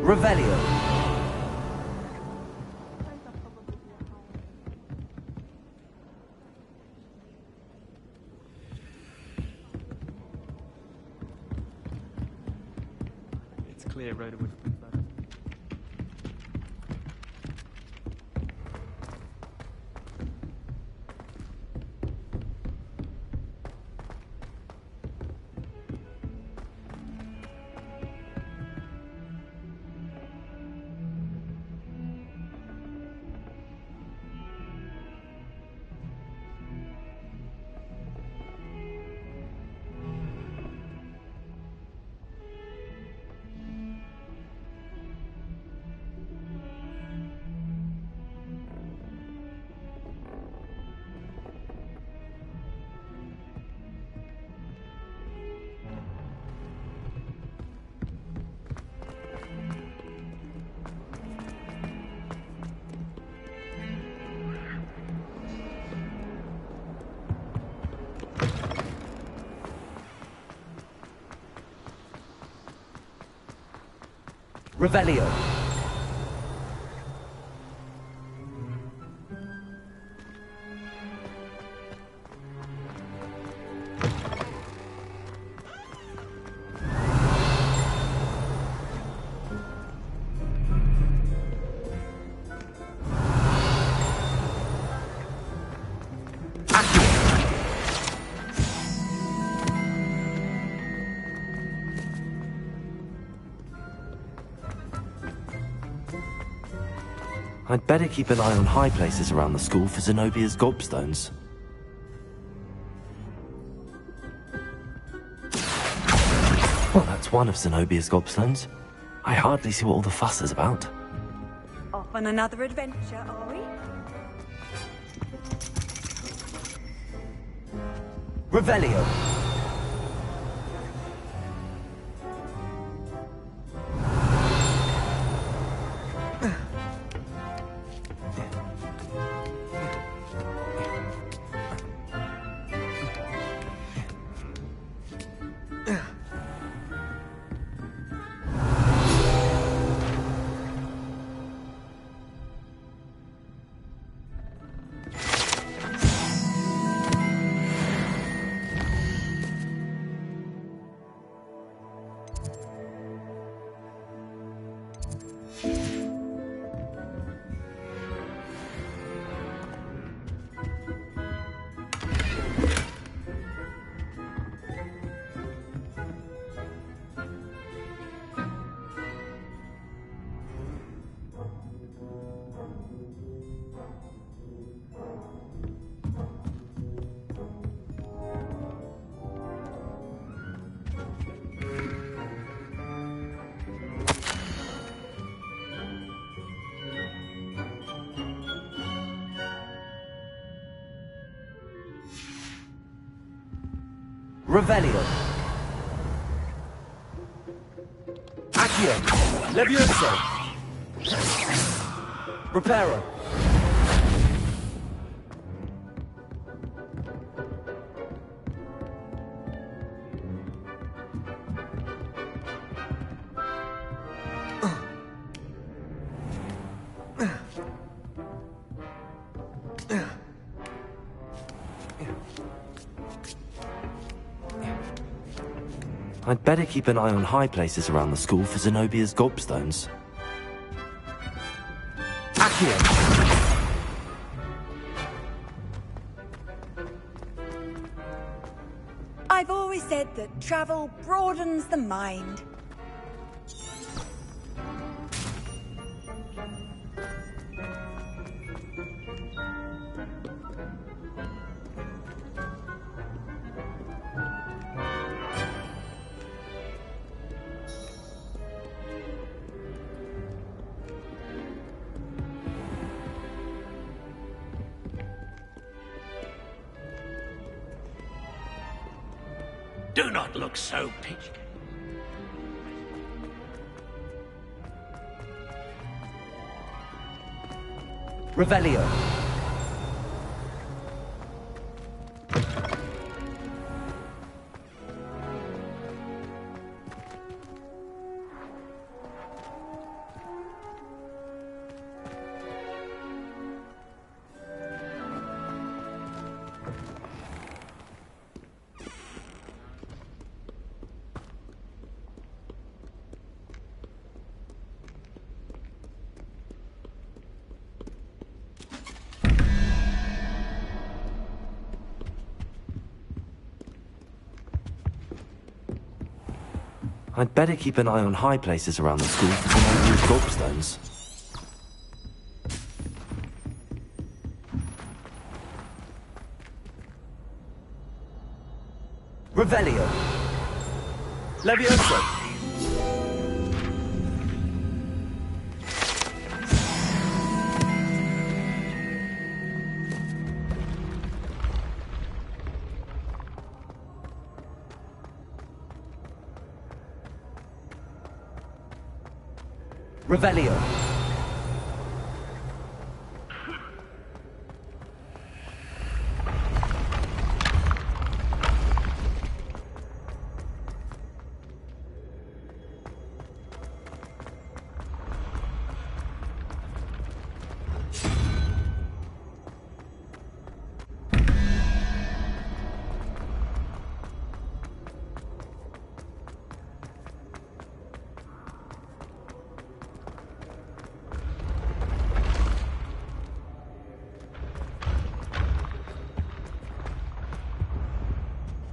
Revelio. It's clear Rhoda would. Revelio. I'd better keep an eye on high places around the school for Zenobia's gobstones. Well, that's one of Zenobia's gobstones. I hardly see what all the fuss is about. Off on another adventure, are we? Revelio. Revelio. Accio. Levioso. Reparo. I'd better keep an eye on high places around the school for Zenobia's gobstones. Accio. I've always said that travel broadens the mind. Do not look so pitched. Revelio. I'd better keep an eye on high places around the school for Zenobia gobstones. Revelio. Levioso. Revelio.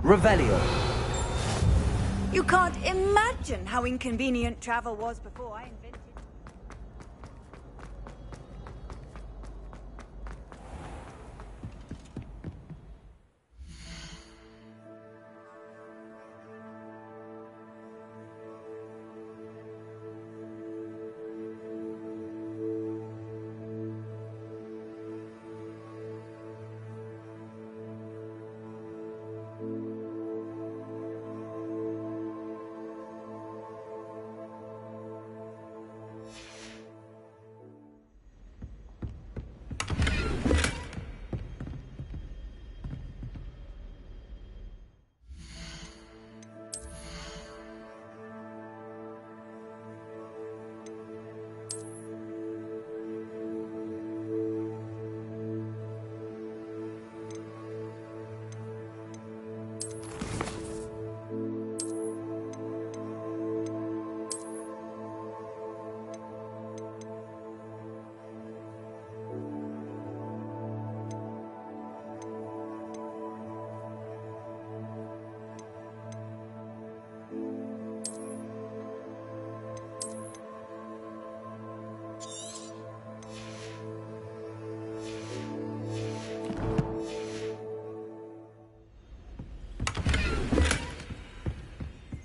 Revelio. You can't imagine how inconvenient travel was before I invented it.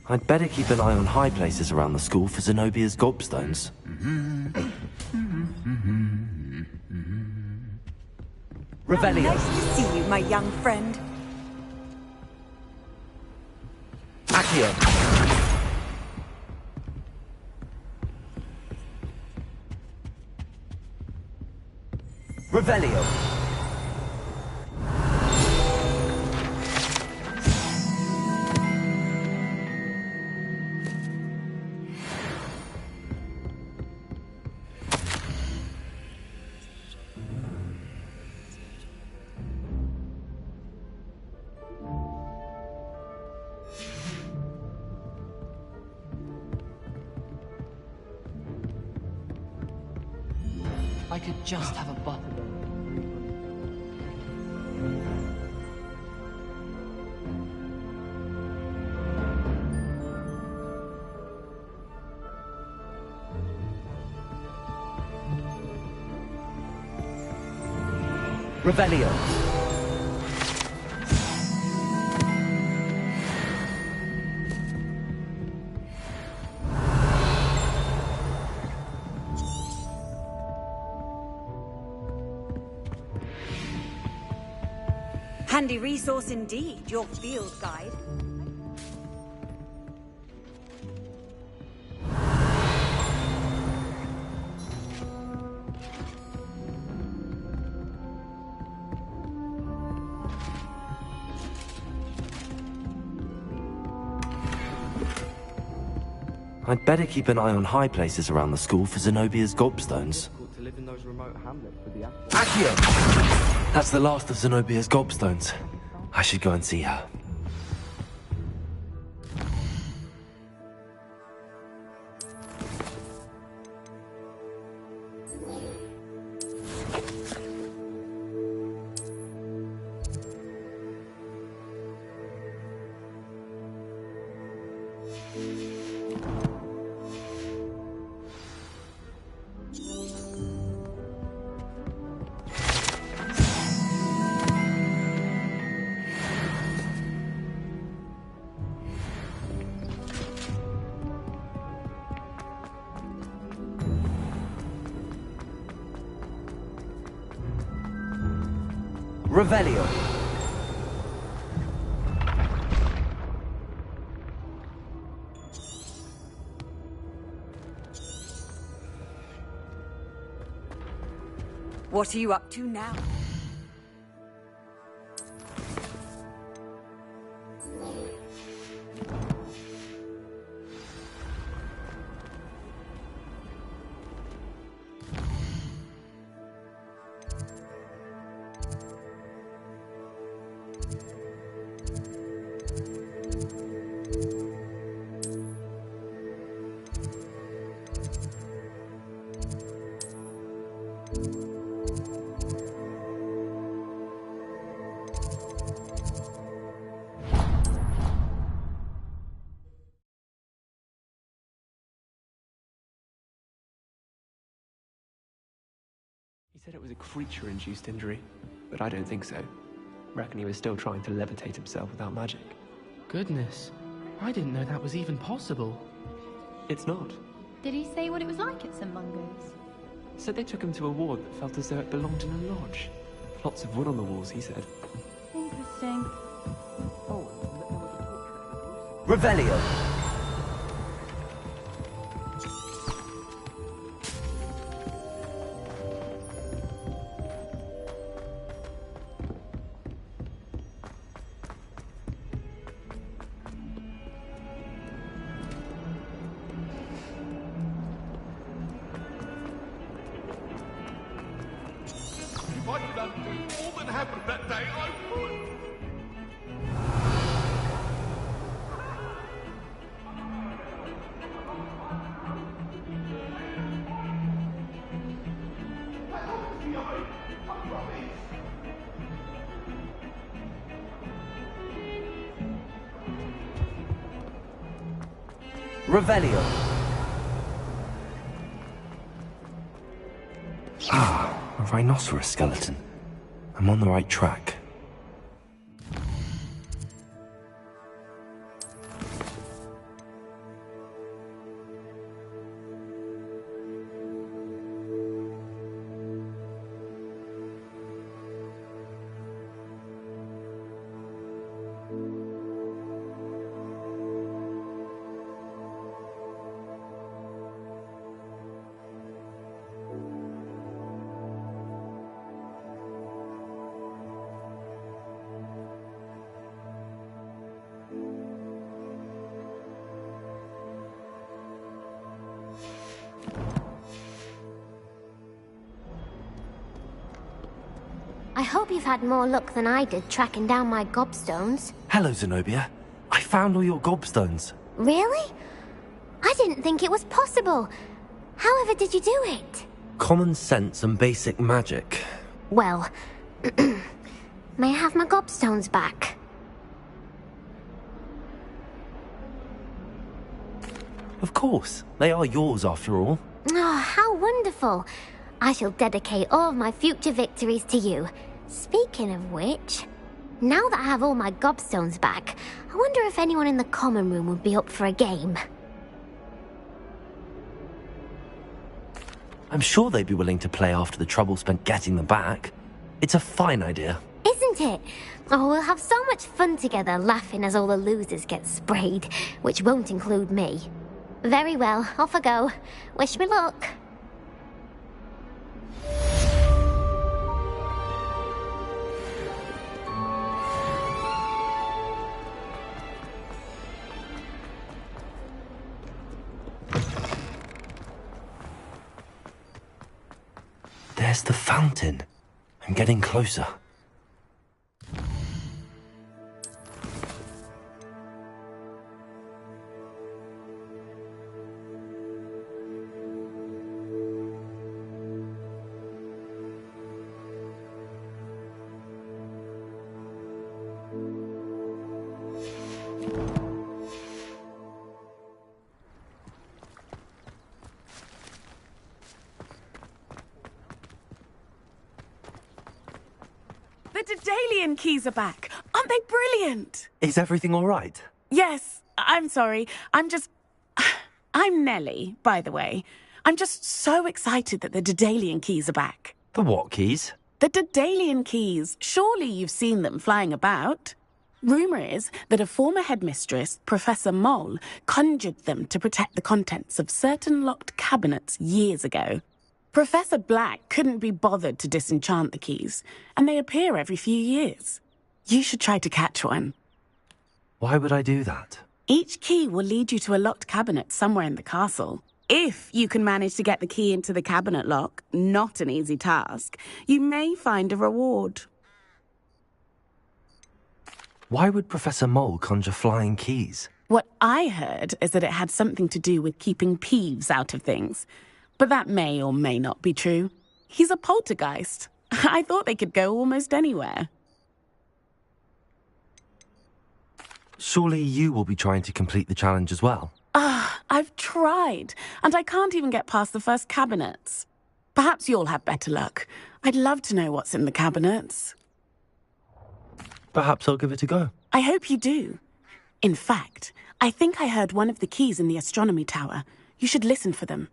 I'd better keep an eye on high places around the school for Zenobia's gobstones. Revelio. Nice to see you, my young friend. Accio. Revelio. I could just have a button. Revelio. Handy resource indeed, your field guide. I'd better keep an eye on high places around the school for Zenobia's gobstones. To live in those remote hamlets with the Accio. That's the last of Zenobia's gobstones. I should go and see her. Revelio. What are you up to now? He said it was a creature-induced injury, but I don't think so. Reckon he was still trying to levitate himself without magic. Goodness, I didn't know that was even possible. It's not. Did he say what it was like at St. Mungo's? Said they took him to a ward that felt as though it belonged in a lodge. Lots of wood on the walls, he said. Interesting. Revelio. If I could undo all that happened that day, I would. Revelio. A rhinoceros skeleton. I'm on the right track. I hope you've had more luck than I did tracking down my gobstones. Hello, Zenobia. I found all your gobstones. Really? I didn't think it was possible. However did you do it? Common sense and basic magic. Well, may I have my gobstones back? Of course. They are yours after all. Oh, how wonderful. I shall dedicate all of my future victories to you. Speaking of which, now that I have all my gobstones back, I wonder if anyone in the common room would be up for a game. I'm sure they'd be willing to play after the trouble spent getting them back. It's a fine idea. Isn't it? Oh, we'll have so much fun together laughing as all the losers get sprayed, which won't include me. Very well, off I go. Wish me luck. There's the fountain. I'm getting closer. The Daedalian keys are back. Aren't they brilliant? Is everything all right? Yes, I'm sorry. I'm Nellie, by the way. I'm just so excited that the Daedalian keys are back. The what keys? The Daedalian keys. Surely you've seen them flying about. Rumour is that a former headmistress, Professor Mole, conjured them to protect the contents of certain locked cabinets years ago. Professor Black couldn't be bothered to disenchant the keys, and they appear every few years. You should try to catch one. Why would I do that? Each key will lead you to a locked cabinet somewhere in the castle. If you can manage to get the key into the cabinet lock, not an easy task, you may find a reward. Why would Professor Mole conjure flying keys? What I heard is that it had something to do with keeping Peeves out of things. But that may or may not be true. He's a poltergeist. I thought they could go almost anywhere. Surely you will be trying to complete the challenge as well. I've tried, and I can't even get past the first cabinets. Perhaps you'll have better luck. I'd love to know what's in the cabinets. Perhaps I'll give it a go. I hope you do. In fact, I think I heard one of the keys in the astronomy tower. You should listen for them.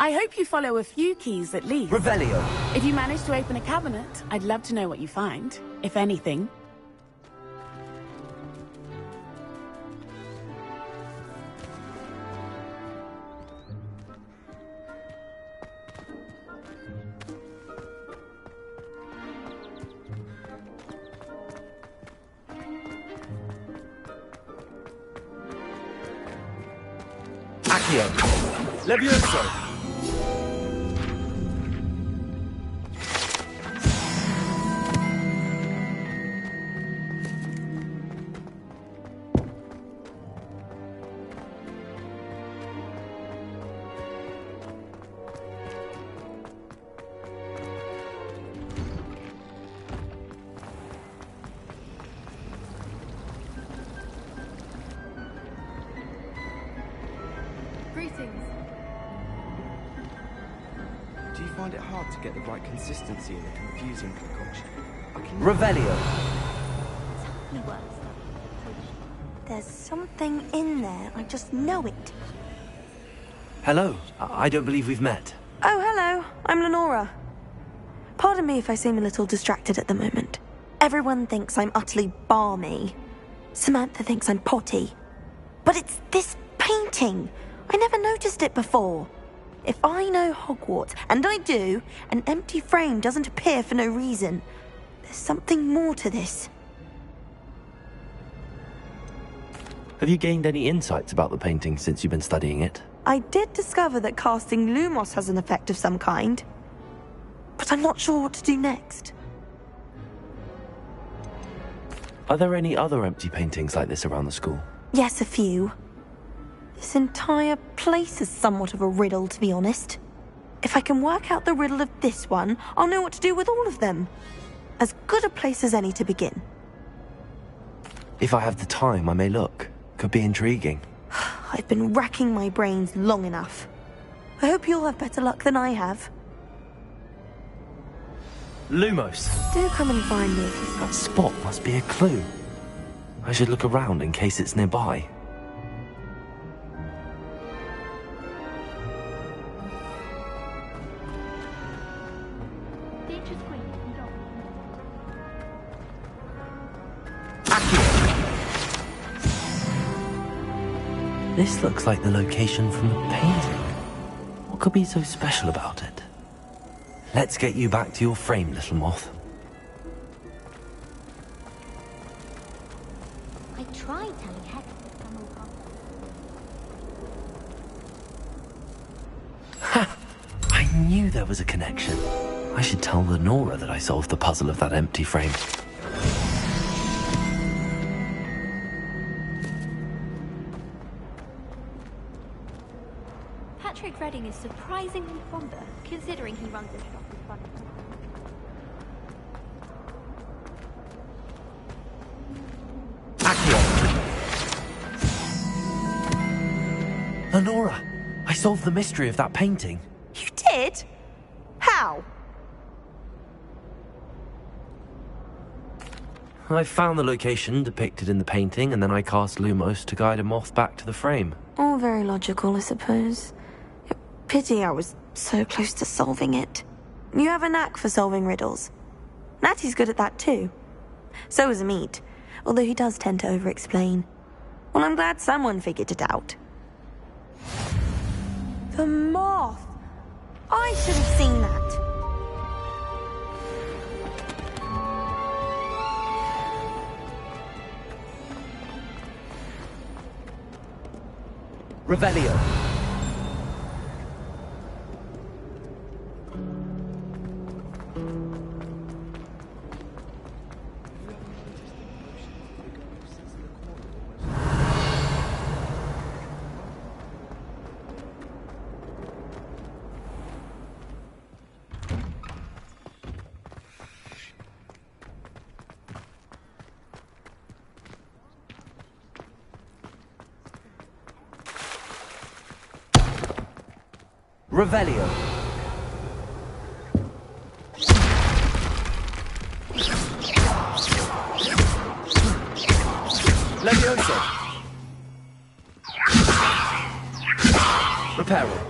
I hope you follow a few keys at least. Revelio. If you manage to open a cabinet, I'd love to know what you find, if anything. Accio. Levioso. Do you find it hard to get the right consistency in a confusing concoction? Revelio. There's something in there. I just know it. Hello. I don't believe we've met. Oh, hello. I'm Lenora. Pardon me if I seem a little distracted at the moment. Everyone thinks I'm utterly balmy. Samantha thinks I'm potty. But it's this painting. I never noticed it before. If I know Hogwarts, and I do, an empty frame doesn't appear for no reason. There's something more to this. Have you gained any insights about the painting since you've been studying it? I did discover that casting Lumos has an effect of some kind. But I'm not sure what to do next. Are there any other empty paintings like this around the school? Yes, a few. This entire place is somewhat of a riddle, to be honest. If I can work out the riddle of this one, I'll know what to do with all of them. As good a place as any to begin. If I have the time, I may look. Could be intriguing. I've been racking my brains long enough. I hope you'll have better luck than I have. Lumos. Do come and find me if you That spot must be a clue. I should look around in case it's nearby. This looks like the location from the painting. What could be so special about it? Let's get you back to your frame, little moth. I tried telling Hector to come over. Ha! I knew there was a connection. I should tell Lenora that I solved the puzzle of that empty frame. Patrick Redding is surprisingly fonder, considering he runs a shop with fun. Lenora! I solved the mystery of that painting. You did? How? I found the location depicted in the painting, and then I cast Lumos to guide a moth back to the frame. All very logical, I suppose. Pity I was so close to solving it. You have a knack for solving riddles. Natty's good at that too. So is Amit, although he does tend to over-explain. Well, I'm glad someone figured it out. The moth! I should have seen that. Revelio. Revelio. Levioso. Reparo.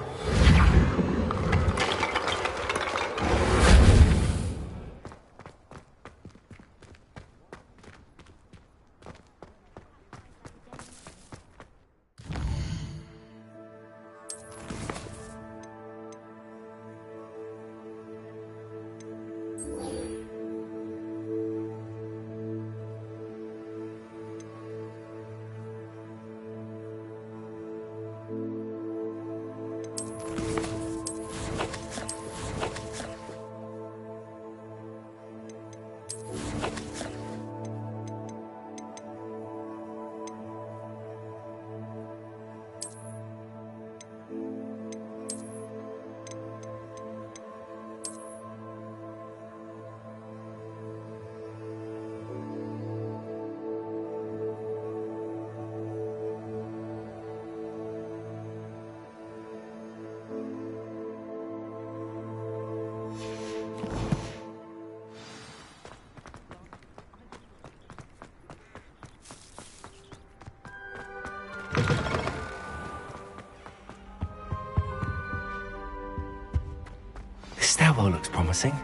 This stairwell looks promising.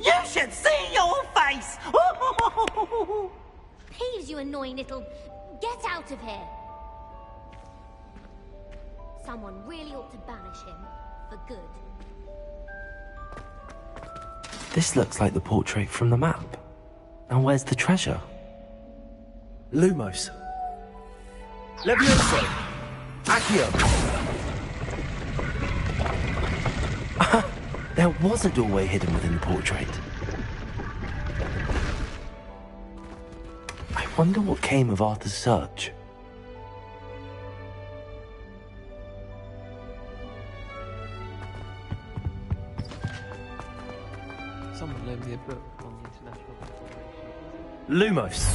You should see your face! Peeves, you annoying little... Get out of here! Someone really ought to banish him. For good. This looks like the portrait from the map. Now where's the treasure? Lumos. Levioso. Accio. There was a doorway hidden within the portrait. I wonder what came of Arthur's search. Someone loaned me a book on the International Federation. Lumos.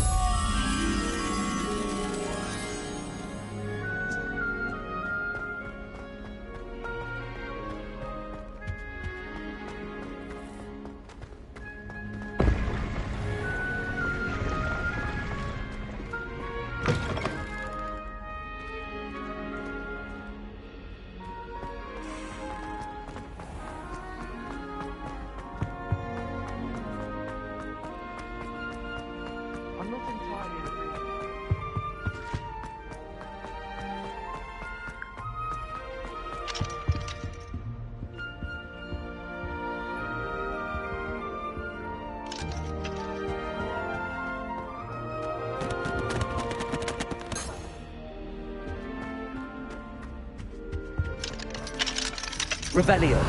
Revelio.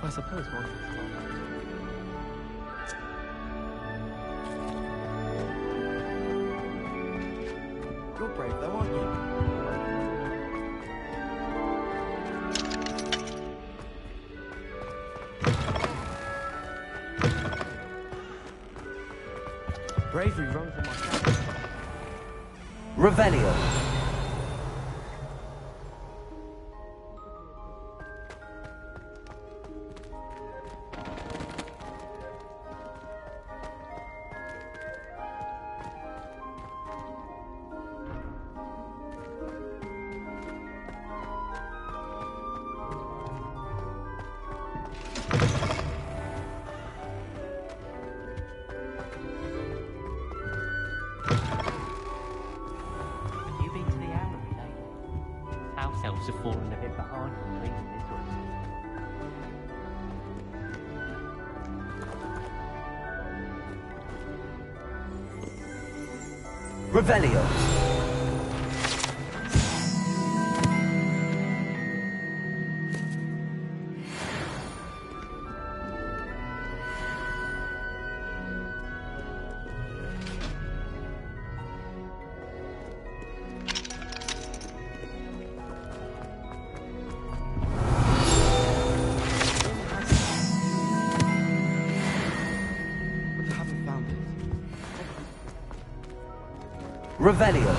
I suppose one can start. You're brave though, aren't you? Bravery runs in my family. Revelio. You been to the armory lately? House elves have fallen a bit behind on cleaning this one. Revelio. But I haven't found it. Revelio.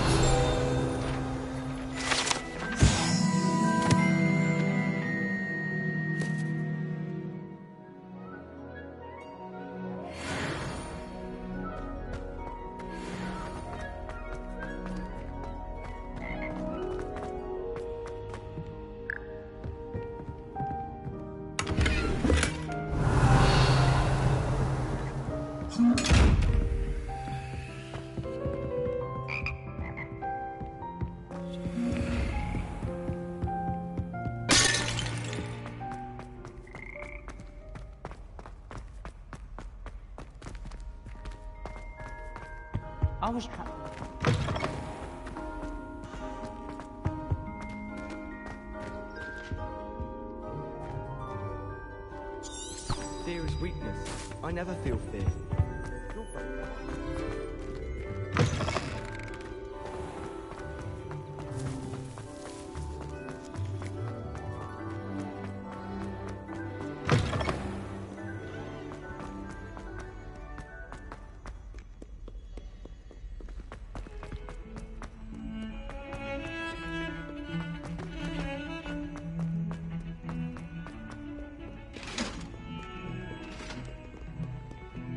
I was trapped. Fear is weakness. I never feel fear. You're brave.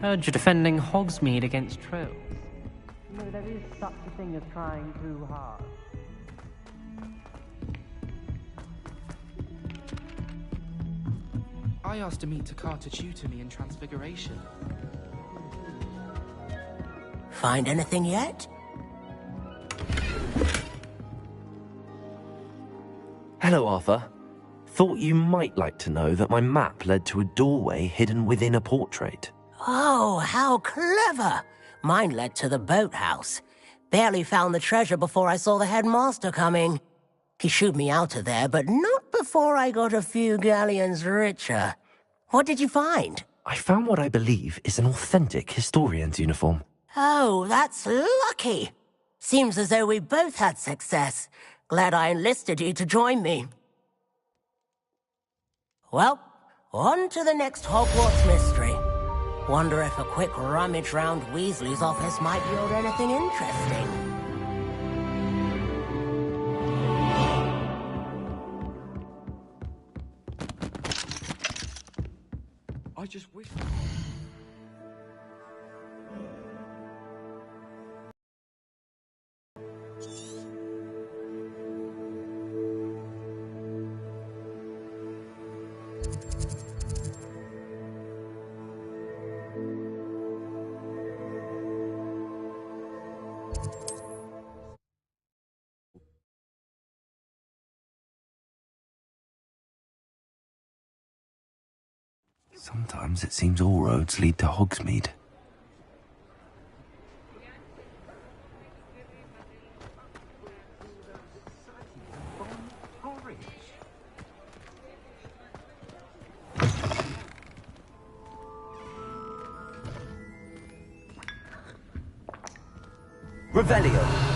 Heard you're defending Hogsmeade against trolls. No, there is such a thing as trying too hard. I asked Takar to tutor me in Transfiguration. Find anything yet? Hello, Arthur. Thought you might like to know that my map led to a doorway hidden within a portrait. Oh, how clever! Mine led to the boathouse. Barely found the treasure before I saw the headmaster coming. He shooed me out of there, but not before I got a few galleons richer. What did you find? I found what I believe is an authentic historian's uniform. Oh, that's lucky. Seems as though we both had success. Glad I enlisted you to join me. Well, on to the next Hogwarts mystery. Wonder if a quick rummage round Weasley's office might yield anything interesting. I just wish... Sometimes it seems all roads lead to Hogsmeade. Revelio.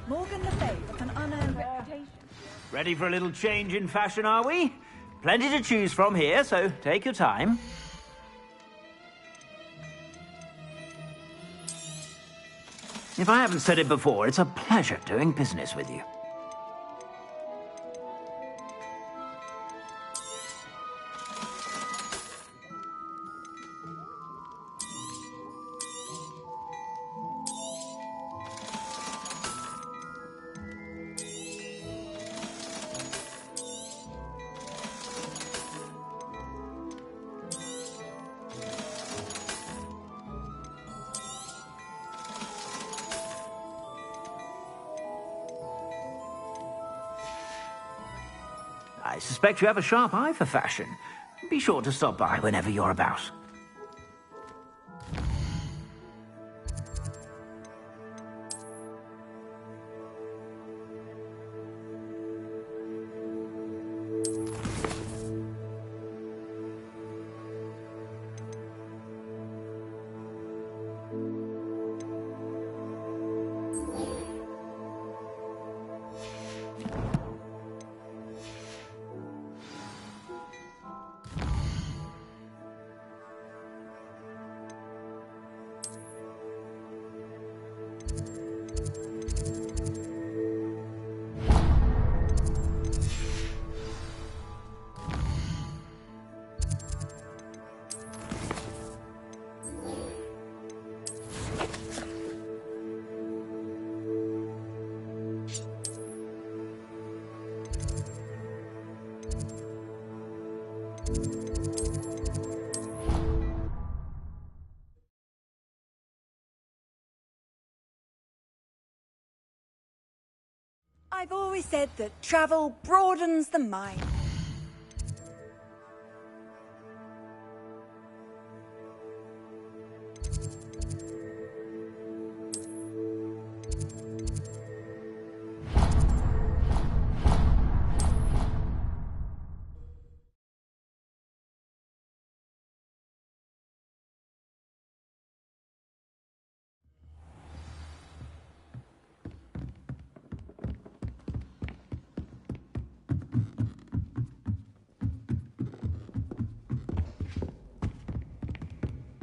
Morgan Le Fay with an unearned reputation. Ready for a little change in fashion, are we? Plenty to choose from here, so take your time. If I haven't said it before, it's a pleasure doing business with you. I suspect you have a sharp eye for fashion. Be sure to stop by whenever you're about. I've always said that travel broadens the mind.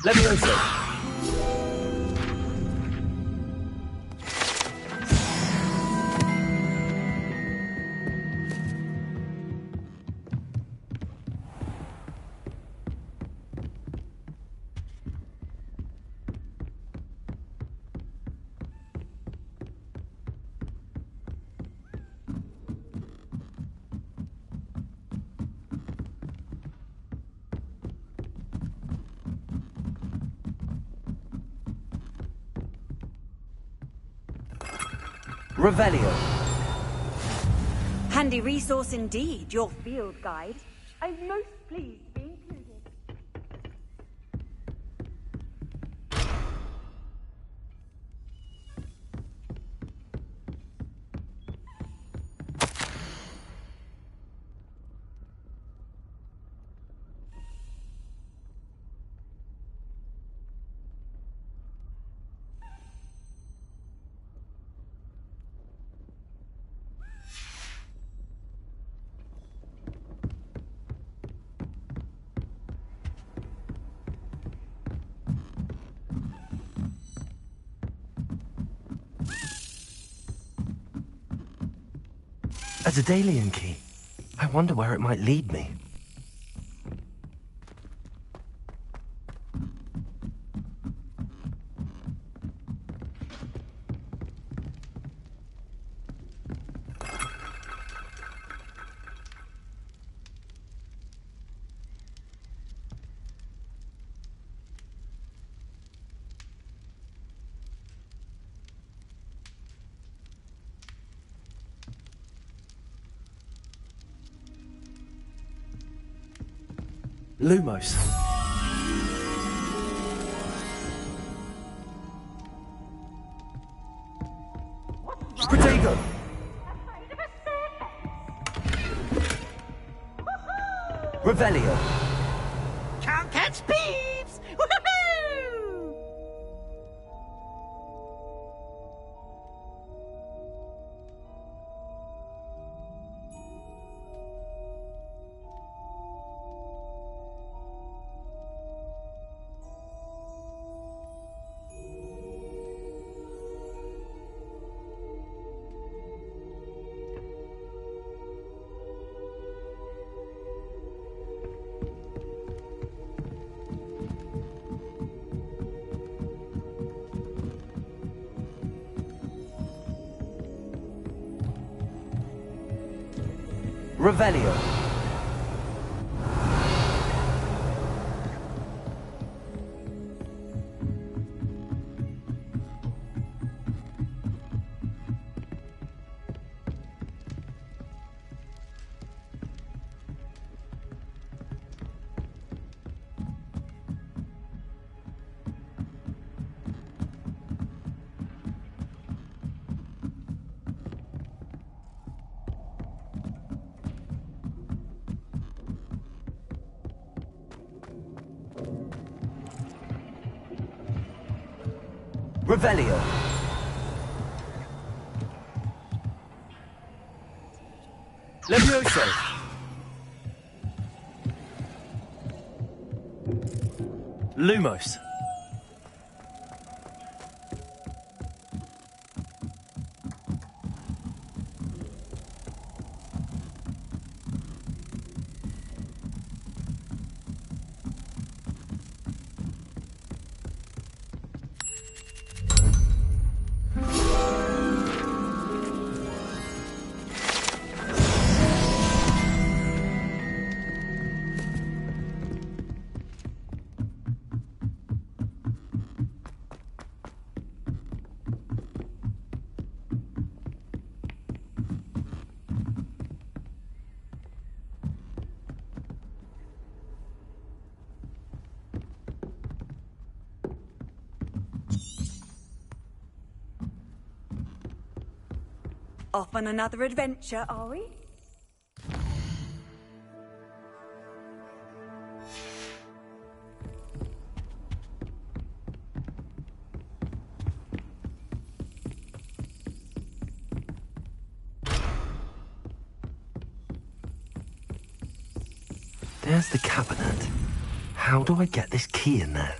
Levioso. Revelio. Handy resource indeed, your field guide. I'm most pleased to be included. A Daedalian key. I wonder where it might lead me. Lumos. Protego. Revelio. Can't catch peeps! Woohoo! Revelio. Revelio. Levioso. Lumos. Off on another adventure, are we? There's the cabinet. How do I get this key in there?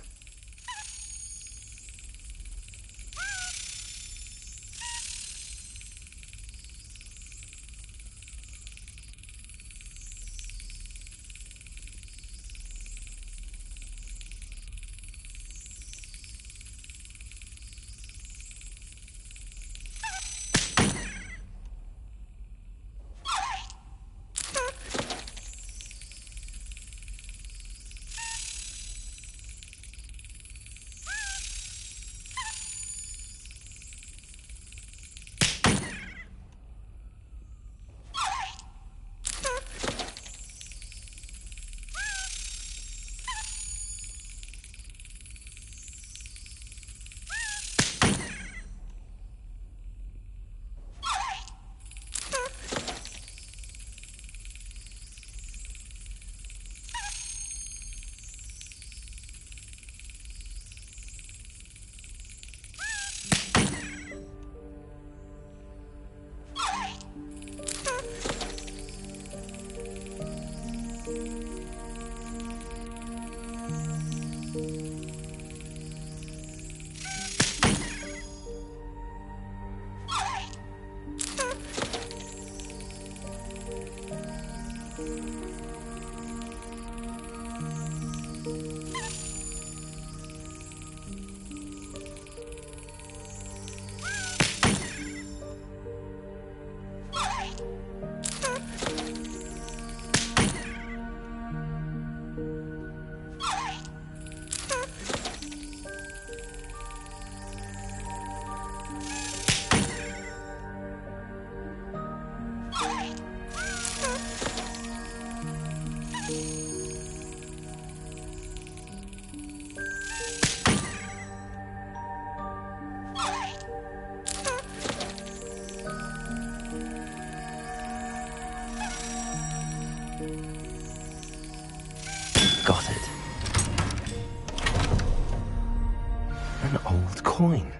An old coin.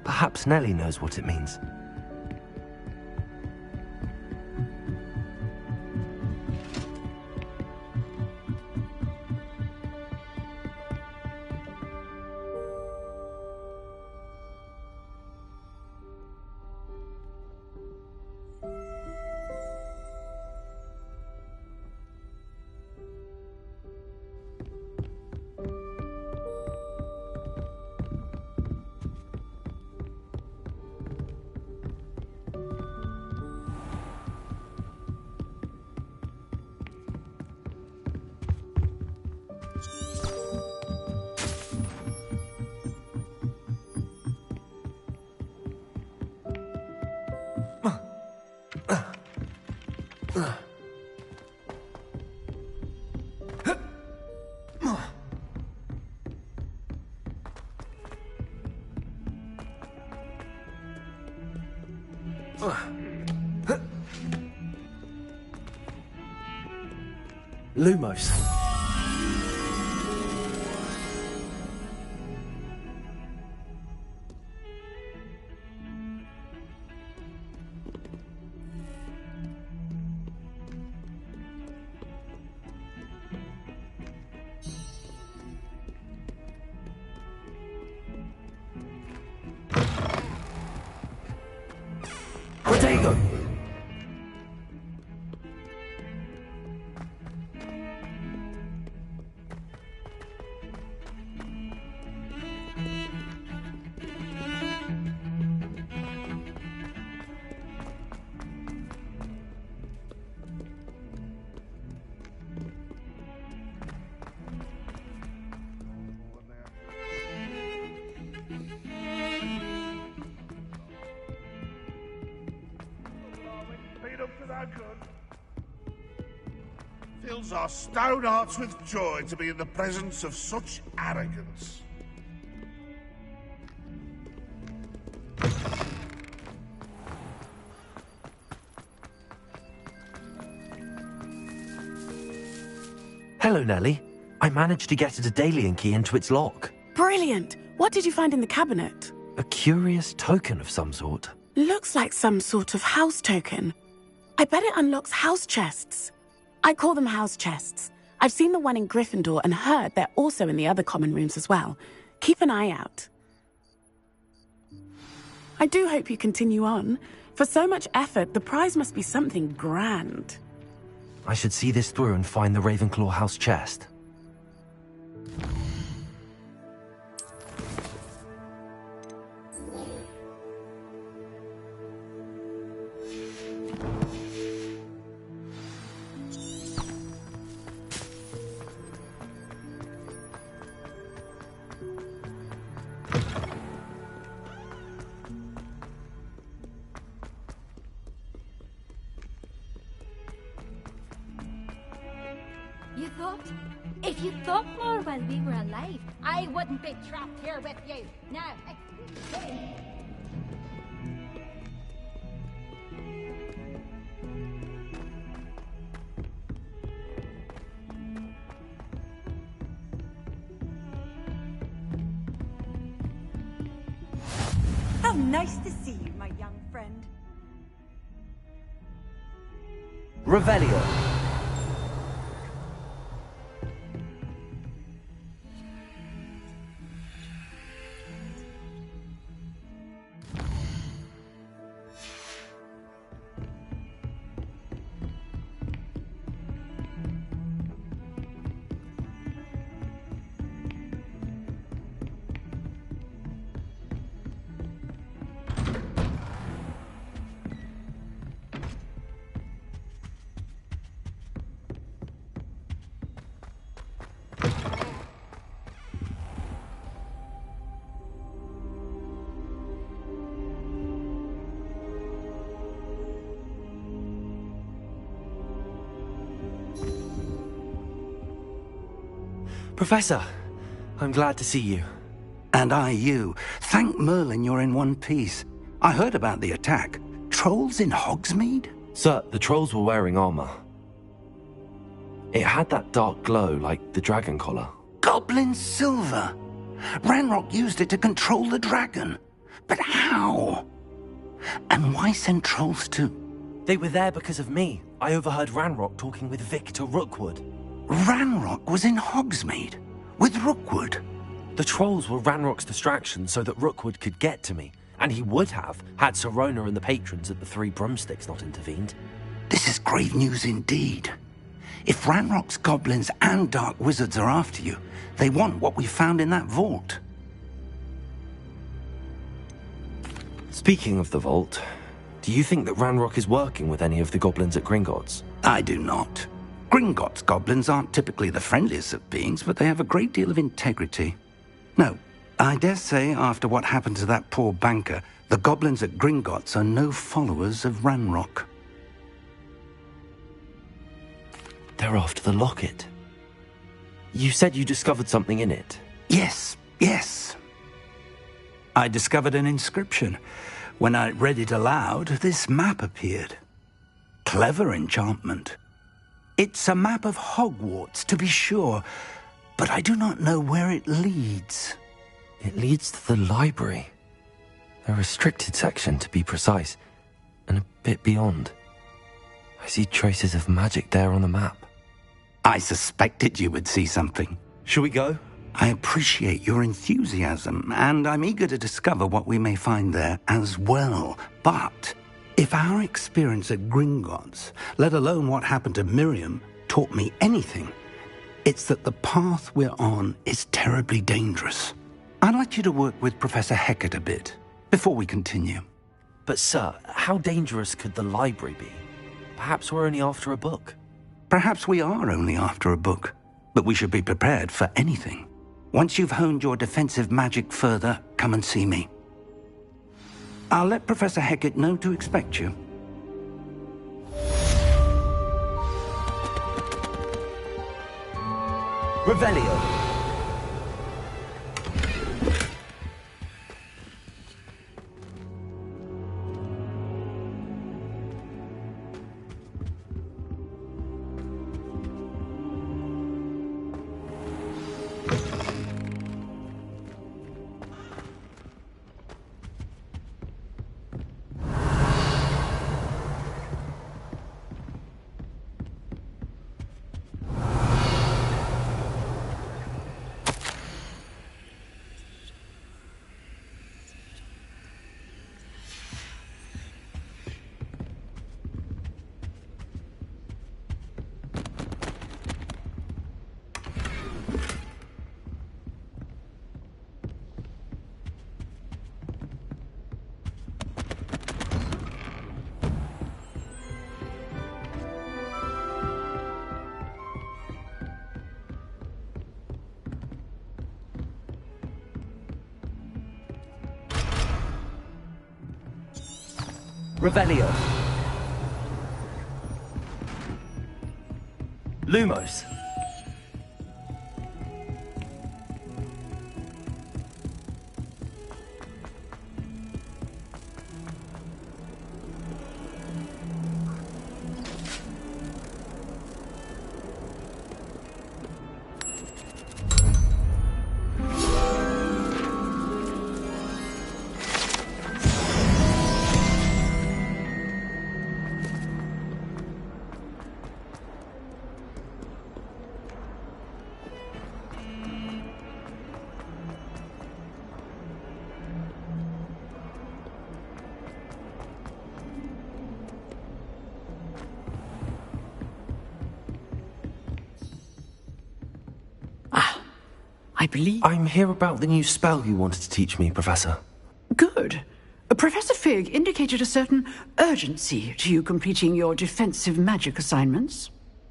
Perhaps Nellie knows what it means. Lumos. Protego. Beat up to that gun. Fills our stout hearts with joy to be in the presence of such arrogance. Hello, Nellie. I managed to get a Daedalian key into its lock. Brilliant! What did you find in the cabinet? A curious token of some sort. Looks like some sort of house token. I bet it unlocks house chests. I call them house chests. I've seen the one in Gryffindor and heard they're also in the other common rooms as well. Keep an eye out. I do hope you continue on. For so much effort, the prize must be something grand. I should see this through and find the Ravenclaw house chest. You thought? If you thought more while we were alive, I wouldn't be trapped here with you. Now, excuse me. How nice to see you, my young friend. Revelio. Professor, I'm glad to see you. And I you. Thank Merlin you're in one piece. I heard about the attack. Trolls in Hogsmeade? Sir, the trolls were wearing armor. It had that dark glow like the dragon collar. Goblin silver! Ranrock used it to control the dragon. But how? And why send trolls too? They were there because of me. I overheard Ranrock talking with Victor Rookwood. Ranrock was in Hogsmeade? With Rookwood? The trolls were Ranrock's distraction so that Rookwood could get to me. And he would have, had Sirona and the patrons at the Three Broomsticks not intervened. This is grave news indeed. If Ranrock's goblins and dark wizards are after you, they want what we found in that vault. Speaking of the vault, do you think that Ranrock is working with any of the goblins at Gringotts? I do not. Gringotts goblins aren't typically the friendliest of beings, but they have a great deal of integrity. No, I dare say after what happened to that poor banker, the goblins at Gringotts are no followers of Ranrock. They're after the locket. You said you discovered something in it. Yes. I discovered an inscription. When I read it aloud, this map appeared. Clever enchantment. It's a map of Hogwarts, to be sure, but I do not know where it leads. It leads to the library. A restricted section, to be precise, and a bit beyond. I see traces of magic there on the map. I suspected you would see something. Shall we go? I appreciate your enthusiasm, and I'm eager to discover what we may find there as well. But if our experience at Gringotts, let alone what happened to Miriam, taught me anything, it's that the path we're on is terribly dangerous. I'd like you to work with Professor Hecat a bit before we continue. But sir, how dangerous could the library be? Perhaps we're only after a book. Perhaps we are only after a book, but we should be prepared for anything. Once you've honed your defensive magic further, come and see me. I'll let Professor Hecat know to expect you. Revelio. Revelio. Lumos. I believe... I'm here about the new spell you wanted to teach me, Professor. Good. Professor Fig indicated a certain urgency to you completing your defensive magic assignments.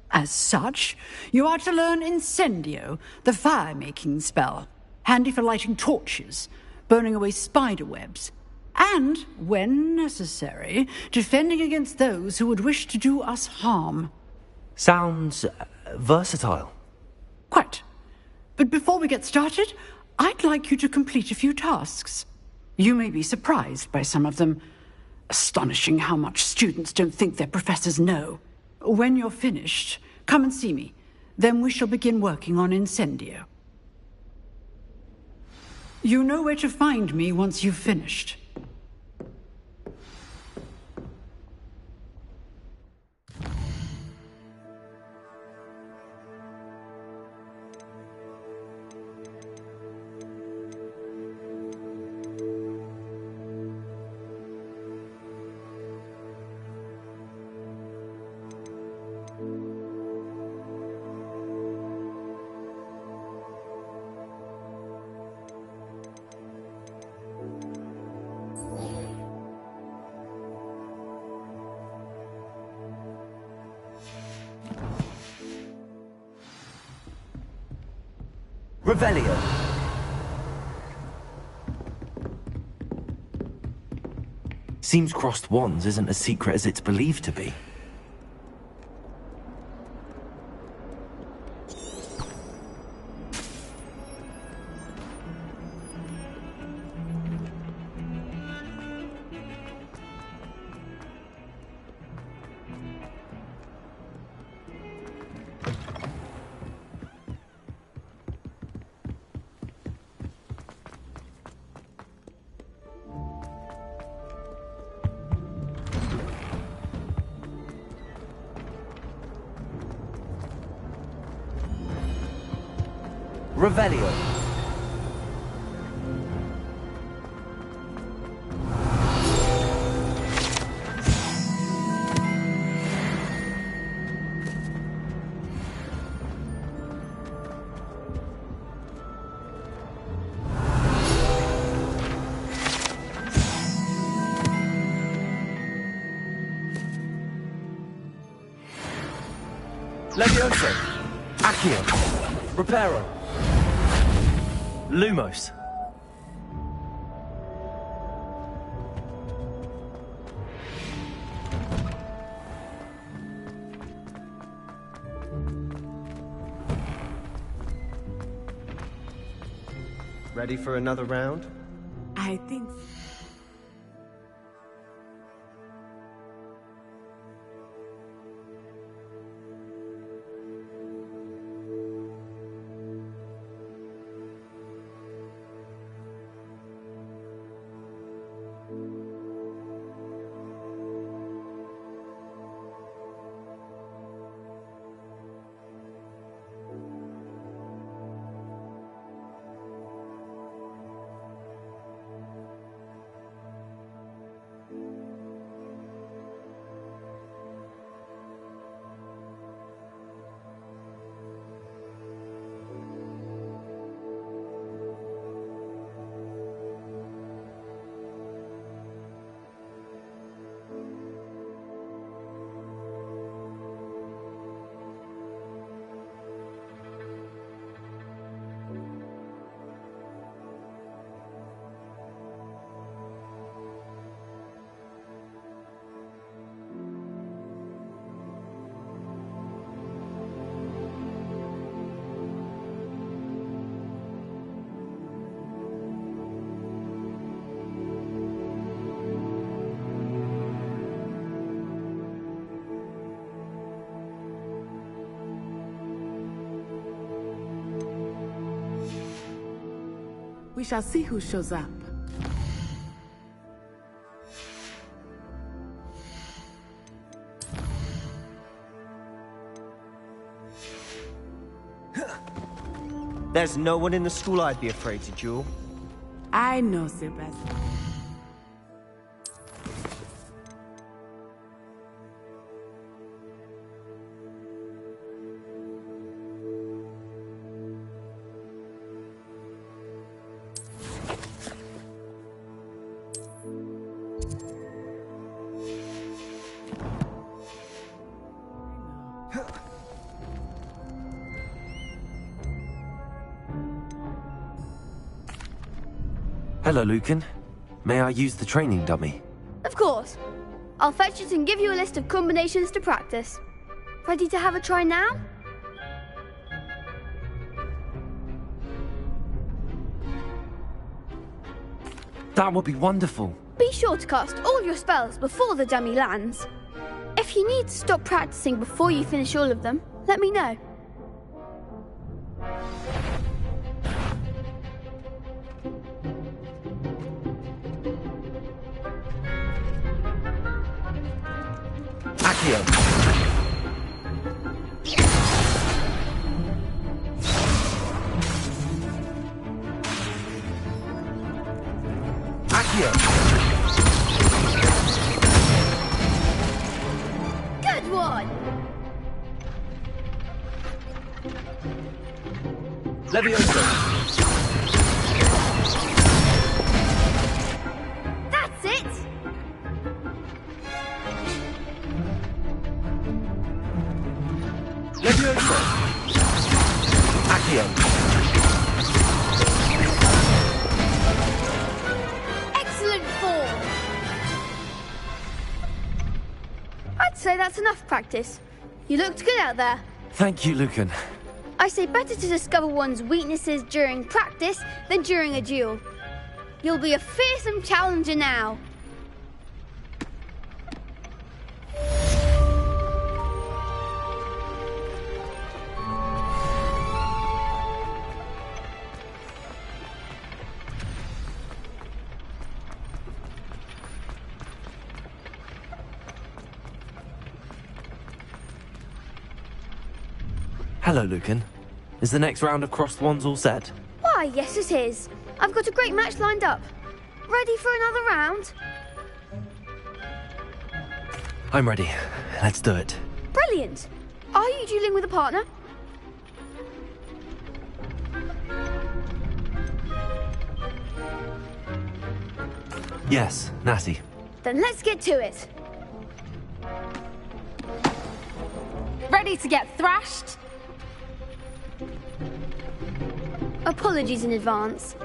As such, you are to learn Incendio, the fire-making spell, handy for lighting torches, burning away spider webs, and, when necessary, defending against those who would wish to do us harm. Sounds versatile. Quite. But before we get started, I'd like you to complete a few tasks. You may be surprised by some of them. Astonishing how much students don't think their professors know. When you're finished, come and see me. Then we shall begin working on Incendio. You know where to find me once you've finished. Revelio. Seems crossed wands isn't as secret as it's believed to be. Revelio. Levioso. Accio. Reparo. Lumos. Ready for another round? I think so. We shall see who shows up. There's no one in the school I'd be afraid to duel. I know, Sebastian. Hello, Lucan. May I use the training dummy? Of course. I'll fetch it and give you a list of combinations to practice. Ready to have a try now? That would be wonderful. Be sure to cast all your spells before the dummy lands. If you need to stop practicing before you finish all of them, let me know. Accio. Accio. Good one! Levioso. That's it! Levioso. Accio. Excellent form! I'd say that's enough practice. You looked good out there. Thank you, Lucan. I say better to discover one's weaknesses during practice than during a duel. You'll be a fearsome challenger now. Hello, Lucan. Is the next round of crossed wands all set? Why, yes it is. I've got a great match lined up. Ready for another round? I'm ready. Let's do it. Brilliant. Are you dueling with a partner? Yes, Natty. Then let's get to it. Ready to get thrashed? Apologies in advance.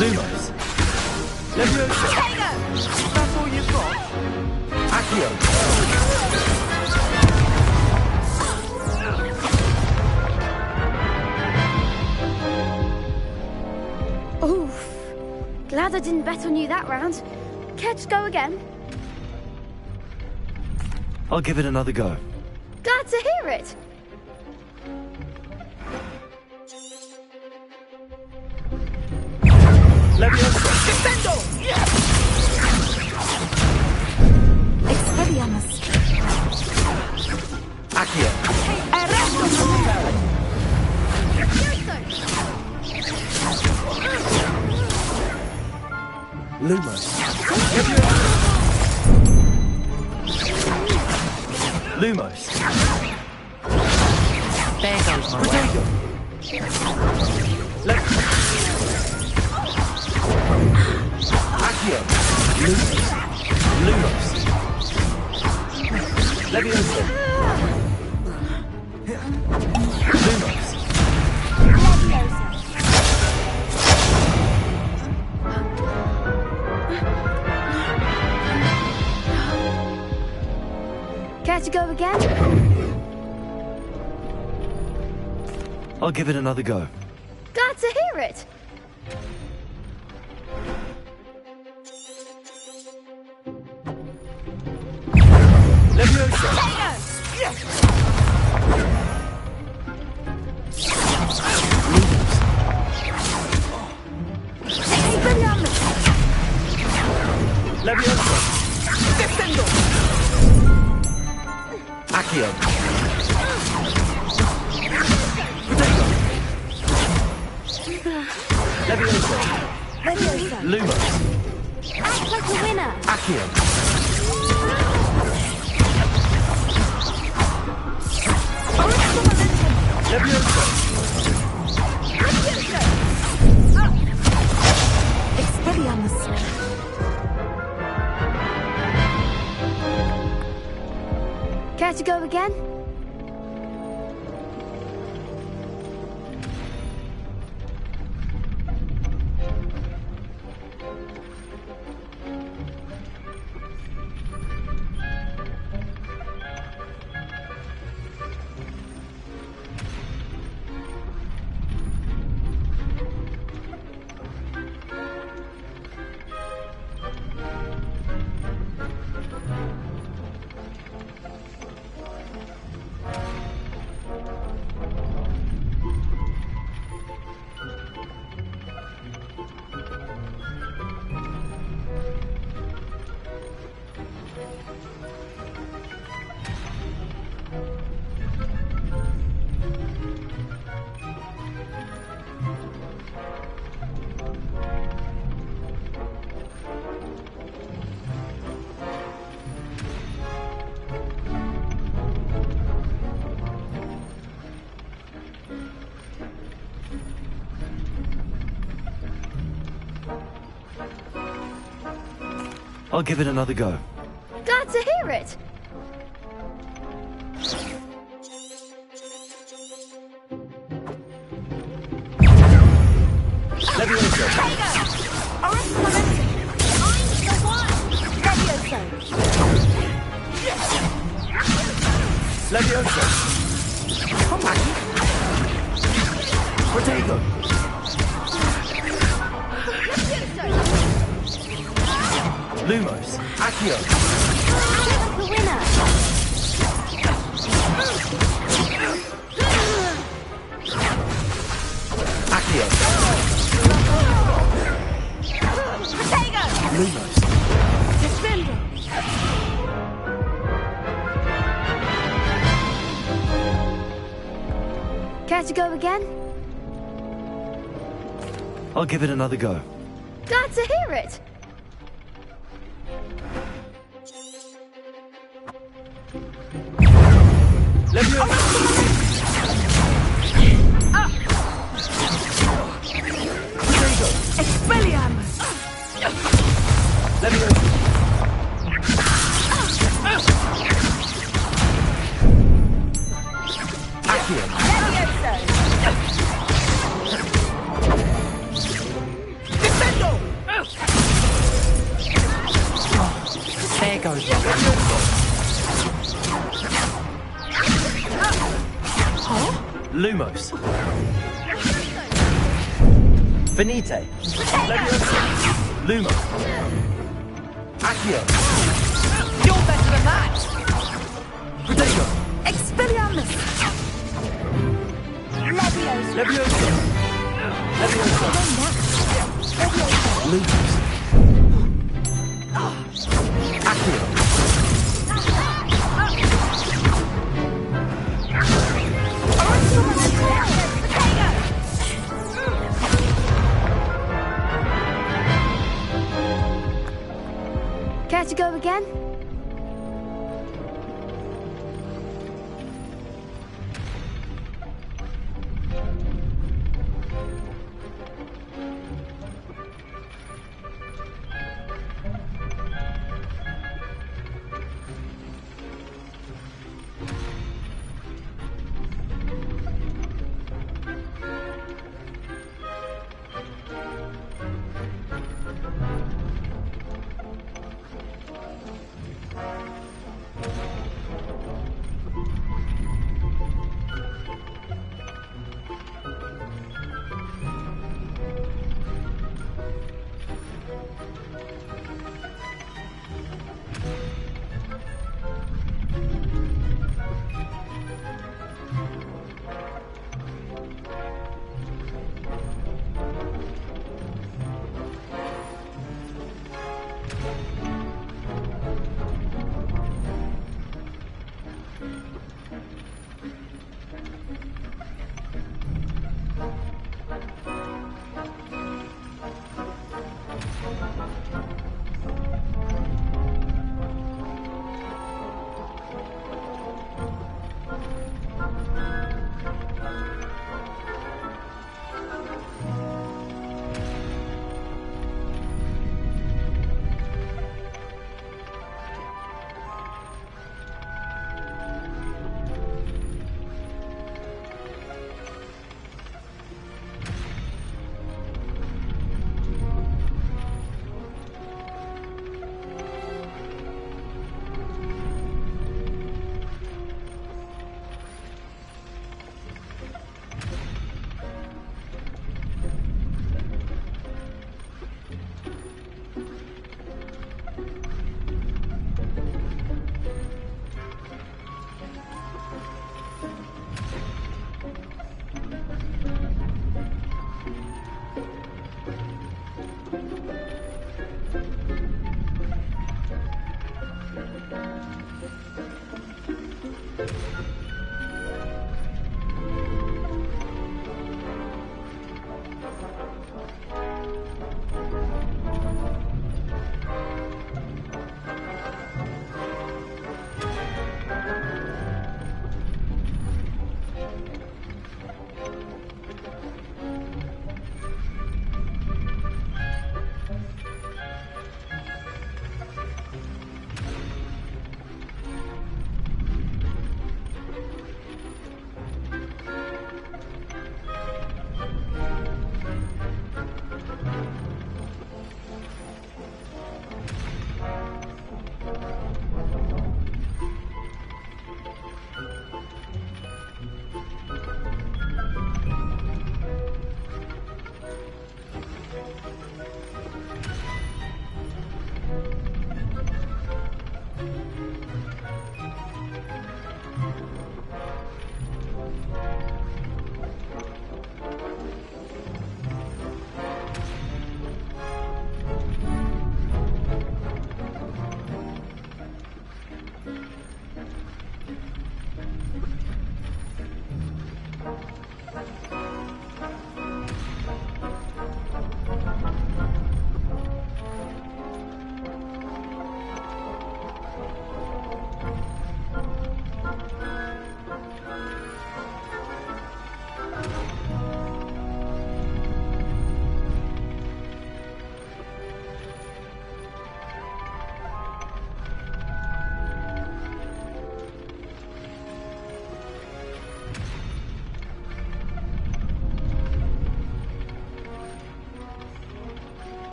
Lumos. Leviosa. That's all you've got? Accio. Oof. Glad I didn't bet on you that round. Care to go again? I'll give it another go. Glad to hear it. Leviosa. Defendo! Expelliarmus. Accio. Lumos. Lumos. There goes my Potato. Accio. Lumos. Leviosa. Lumos. again? I'll give it another go. Glad to hear it. Levioso. Defendo. Accio. Levioso. Lumos. Act like a winner. Accio. Levioso. Expelliarmus. Care to go again? I'll give it another go. Glad to hear it. Levioso. Levioso. Protego. Lumos. Accio. The winner. Accio. Lumos. Defendo. Care to go again? I'll give it another go. Glad to hear it. Expelliarmus. There goes Lumos. Finite. Lumos. Accio. You're better than that. Protego. Expelliarmus. Levioso. Levioso. Lumos. Accio. Care to go again?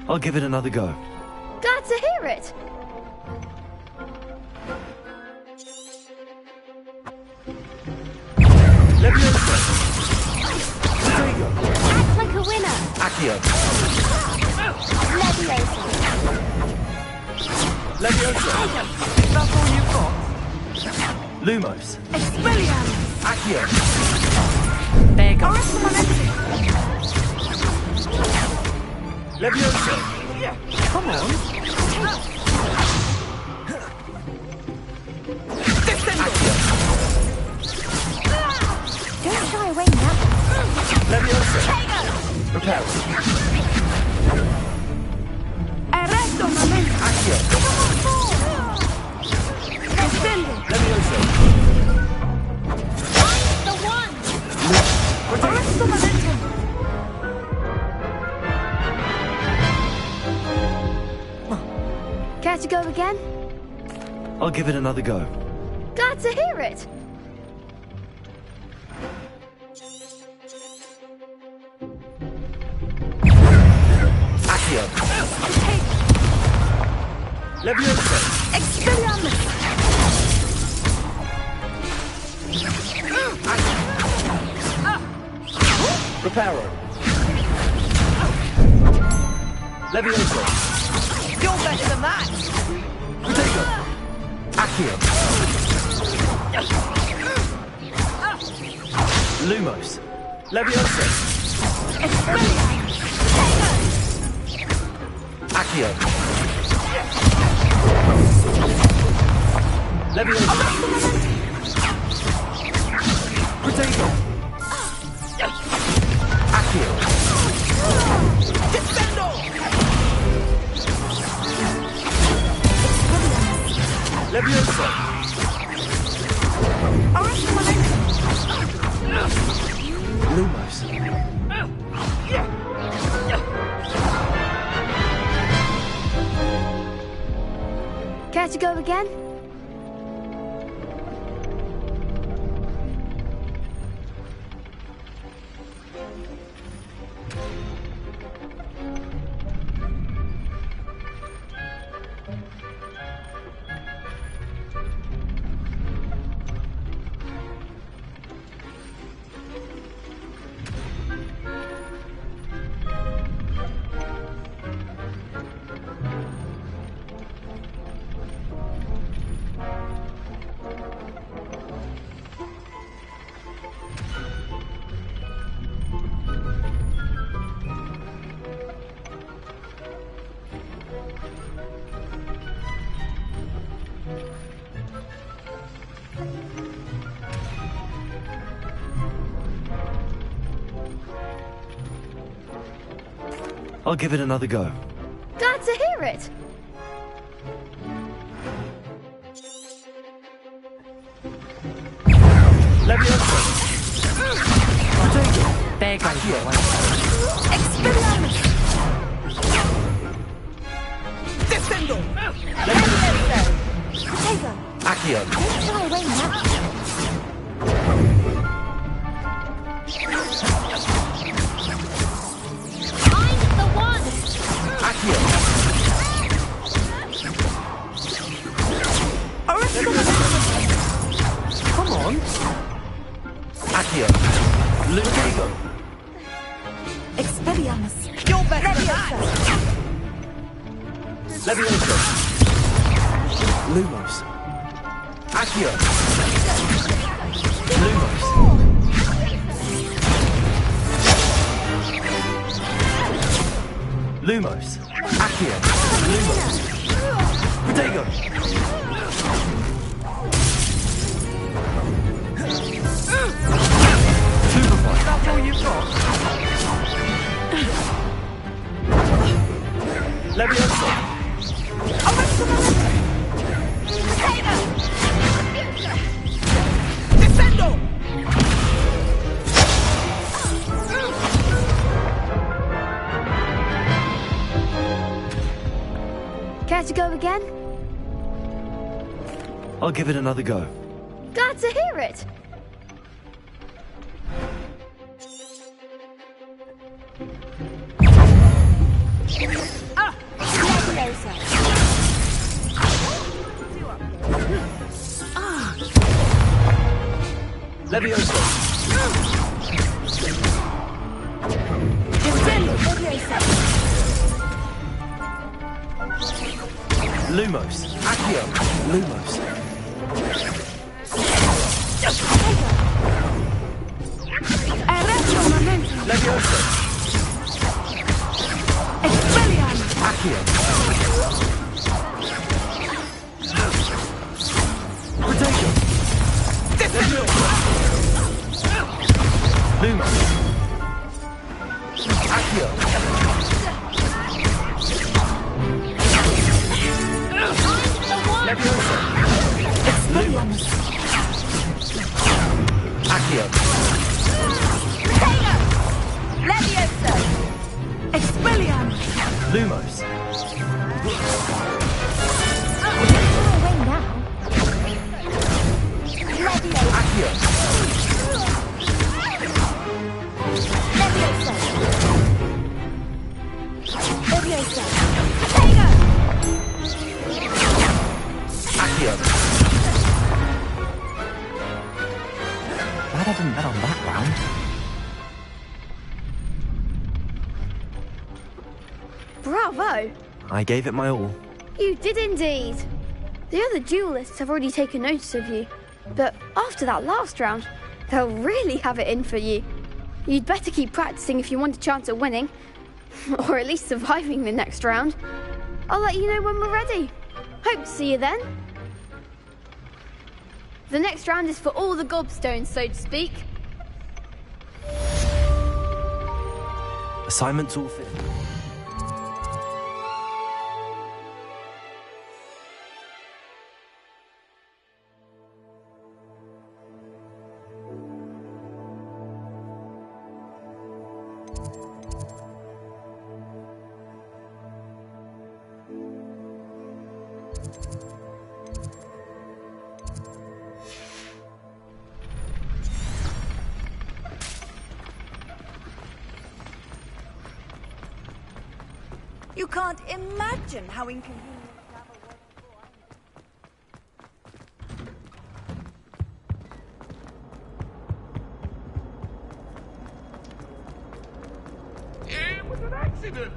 I'll give it another go. Glad to hear it. Leviosa. Act like a winner. Accio. Leviosa. Leviosa. That's all you've got? Lumos. Expelliarmus! Accio. There you go. Leviosa. Come on. Accio. Don't shy away now. Leviosa. Repel. Arresto momento! Accio. Descende! Leviosa. The one. Arresto momento! Care to go again? I'll give it another go. Glad to hear it. Accio. Leviosa. Expelliarmus! Reparo. Leviosa. You're better than that. Protego. Accio. Lumos. Leviosa. Accio. Leviosa. Protego. Accio. Defendo. Leviosa. Lumos. Care to go again? I'll give it another go. Glad to hear it. Leviosa. Protego. There you go. Expelliarmus! Defendo. Protego! Accio. Don't shy away now. I'm the one. Accio. Come on. Accio. Protego. Expelliarmus! You're better than that. Leviosa. Lumos. Accio. Lumos. Lumos. Accio. Lumos. Protego. Superfly. That's all you've got? Leviosa. Defendo. Care to go again? I'll give it another go. Glad to hear it. Leviosa. Leviosa. Lumos. Accio. Lumos. Leviosa. Accio. Potato. Lumos. Accio. Leviosa. Lumos. Accio. Leviosa. Expelliarmus. Lumos. Accio. Leviosa. Leviosa. Accio. Glad I didn't bet on that round. Bravo! I gave it my all. You did indeed. The other duelists have already taken notice of you, but after that last round, they'll really have it in for you. You'd better keep practicing if you want a chance at winning, or at least surviving the next round. I'll let you know when we're ready. Hope to see you then. The next round is for all the gobstones, so to speak. Assignments all finished. You can't imagine how inconvenient travel was before I It was an accident!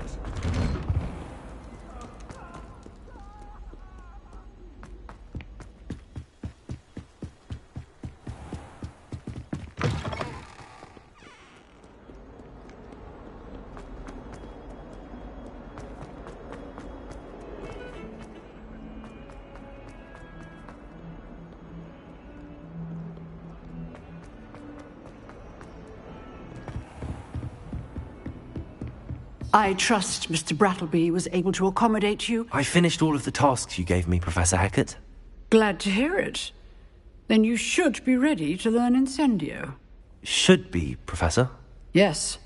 I trust Mr. Brattleby was able to accommodate you. I finished all of the tasks you gave me, Professor Hackett. Glad to hear it. Then you should be ready to learn Incendio. Should be, Professor. Yes.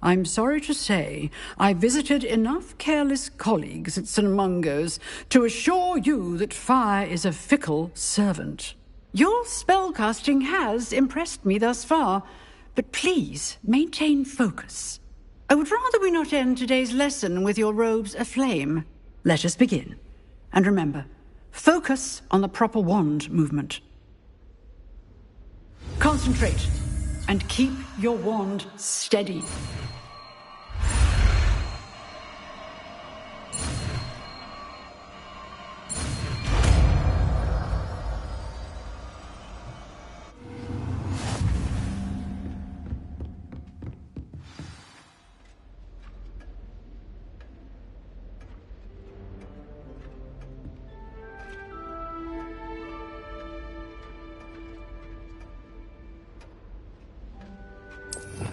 I'm sorry to say, I visited enough careless colleagues at St. Mungo's to assure you that fire is a fickle servant. Your spellcasting has impressed me thus far, but please maintain focus. I would rather we not end today's lesson with your robes aflame. Let us begin. And remember, focus on the proper wand movement. Concentrate, and keep your wand steady.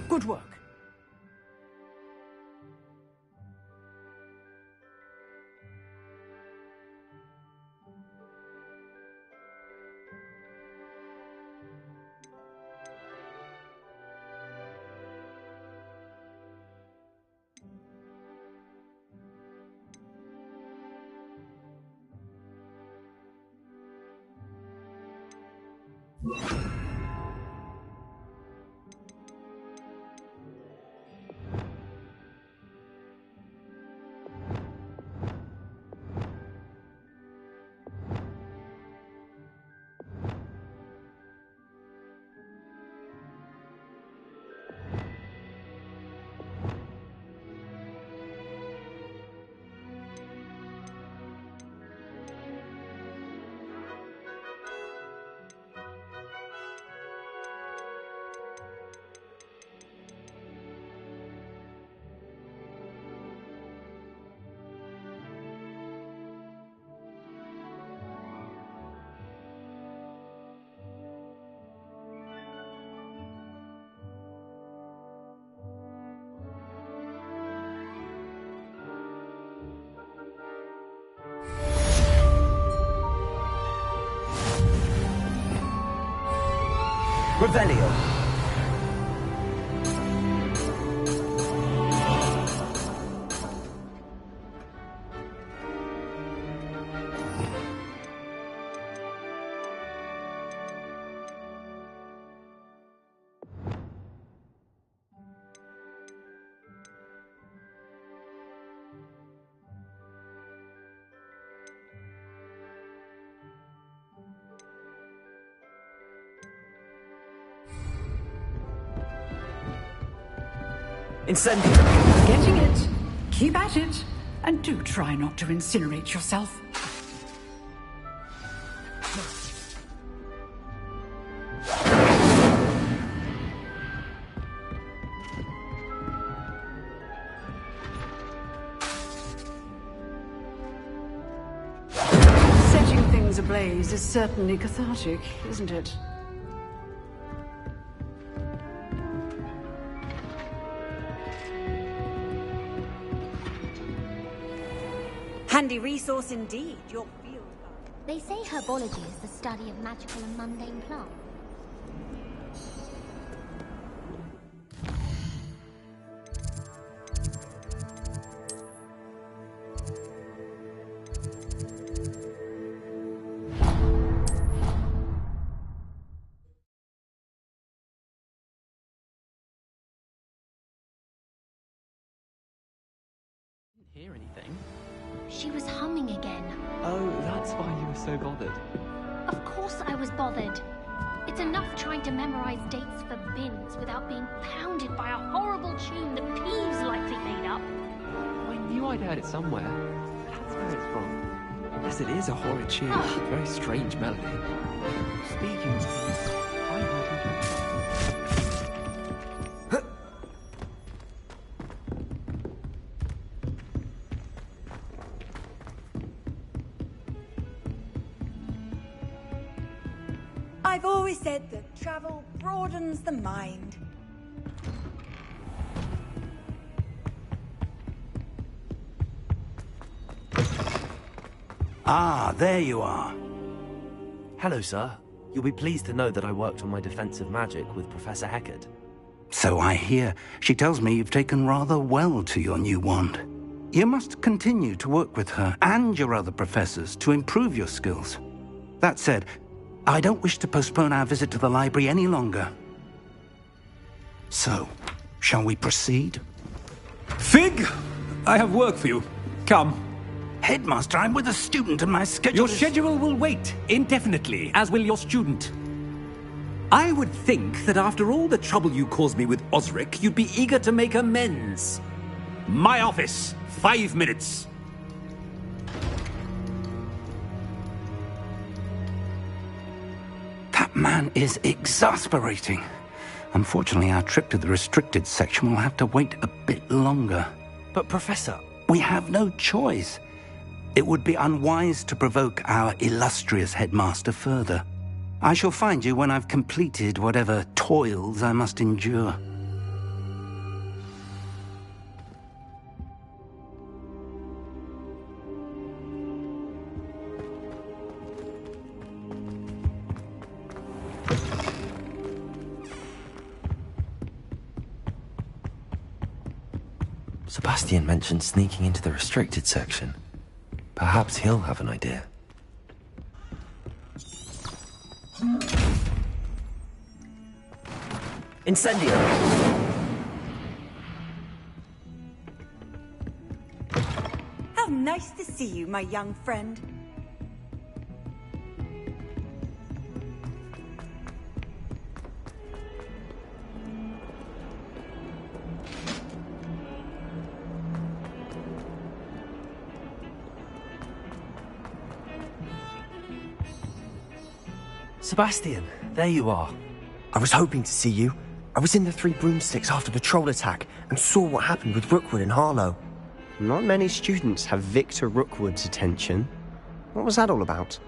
Good work. Revelio. Incendio. Getting it. Keep at it. And do try not to incinerate yourself. Setting things ablaze is certainly cathartic, isn't it? Handy resource indeed, your field. They say herbology is the study of magical and mundane plants. Hear anything? She was humming again. Oh, that's why you were so bothered. Of course I was bothered. It's enough trying to memorize dates for bins without being pounded by a horrible tune that Peeves likely made up. I knew I'd heard it somewhere. That's where it's from. Yes, it is a horrid tune. Very strange melody. Speaking of Peeves, I heard him do I've always said that travel broadens the mind. Ah, there you are. Hello, sir. You'll be pleased to know that I worked on my defensive magic with Professor Heckard. So I hear. She tells me you've taken rather well to your new wand. You must continue to work with her and your other professors to improve your skills. That said, I don't wish to postpone our visit to the library any longer. So, shall we proceed? Fig! I have work for you. Come. Headmaster, I'm with a student and my schedule Your schedule will wait indefinitely, as will your student. I would think that after all the trouble you caused me with Osric, you'd be eager to make amends. My office. 5 minutes. That man is exasperating. Unfortunately, our trip to the restricted section will have to wait a bit longer. But, Professor... We have no choice. It would be unwise to provoke our illustrious headmaster further. I shall find you when I've completed whatever toils I must endure. Sebastian mentioned sneaking into the restricted section. Perhaps he'll have an idea. Incendio. How nice to see you, my young friend. Sebastian, there you are. I was hoping to see you. I was in the Three Broomsticks after the troll attack and saw what happened with Rookwood and Harlow. Not many students have Victor Rookwood's attention. What was that all about?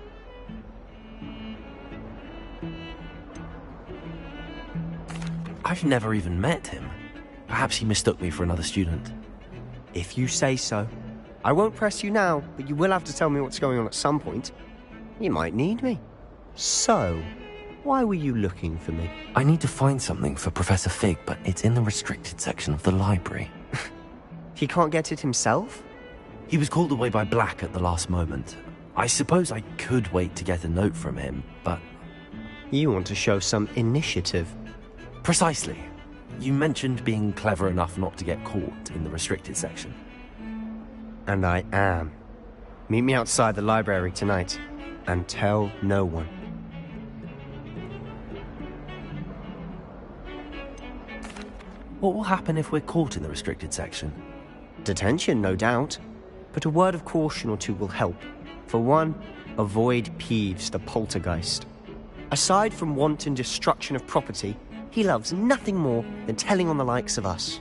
I've never even met him. Perhaps he mistook me for another student. If you say so. I won't press you now, but you will have to tell me what's going on at some point. You might need me. So, Why were you looking for me? I need to find something for Professor Fig, but it's in the restricted section of the library. He can't get it himself? He was called away by Black at the last moment. I suppose I could wait to get a note from him, but... You want to show some initiative. Precisely. You mentioned being clever enough not to get caught in the restricted section. And I am. Meet me outside the library tonight, and tell no one. What will happen if we're caught in the restricted section? Detention, no doubt. But a word of caution or two will help. For one, avoid Peeves, the poltergeist. Aside from wanton destruction of property, he loves nothing more than telling on the likes of us.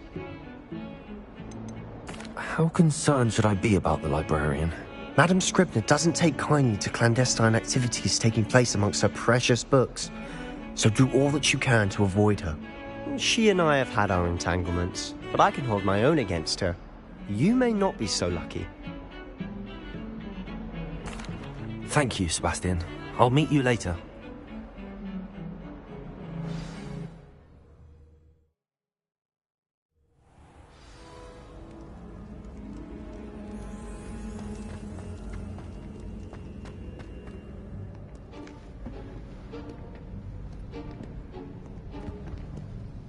How concerned should I be about the librarian? Madam Scribner doesn't take kindly to clandestine activities taking place amongst her precious books, so do all that you can to avoid her. She and I have had our entanglements, but I can hold my own against her. You may not be so lucky. Thank you, Sebastian. I'll meet you later.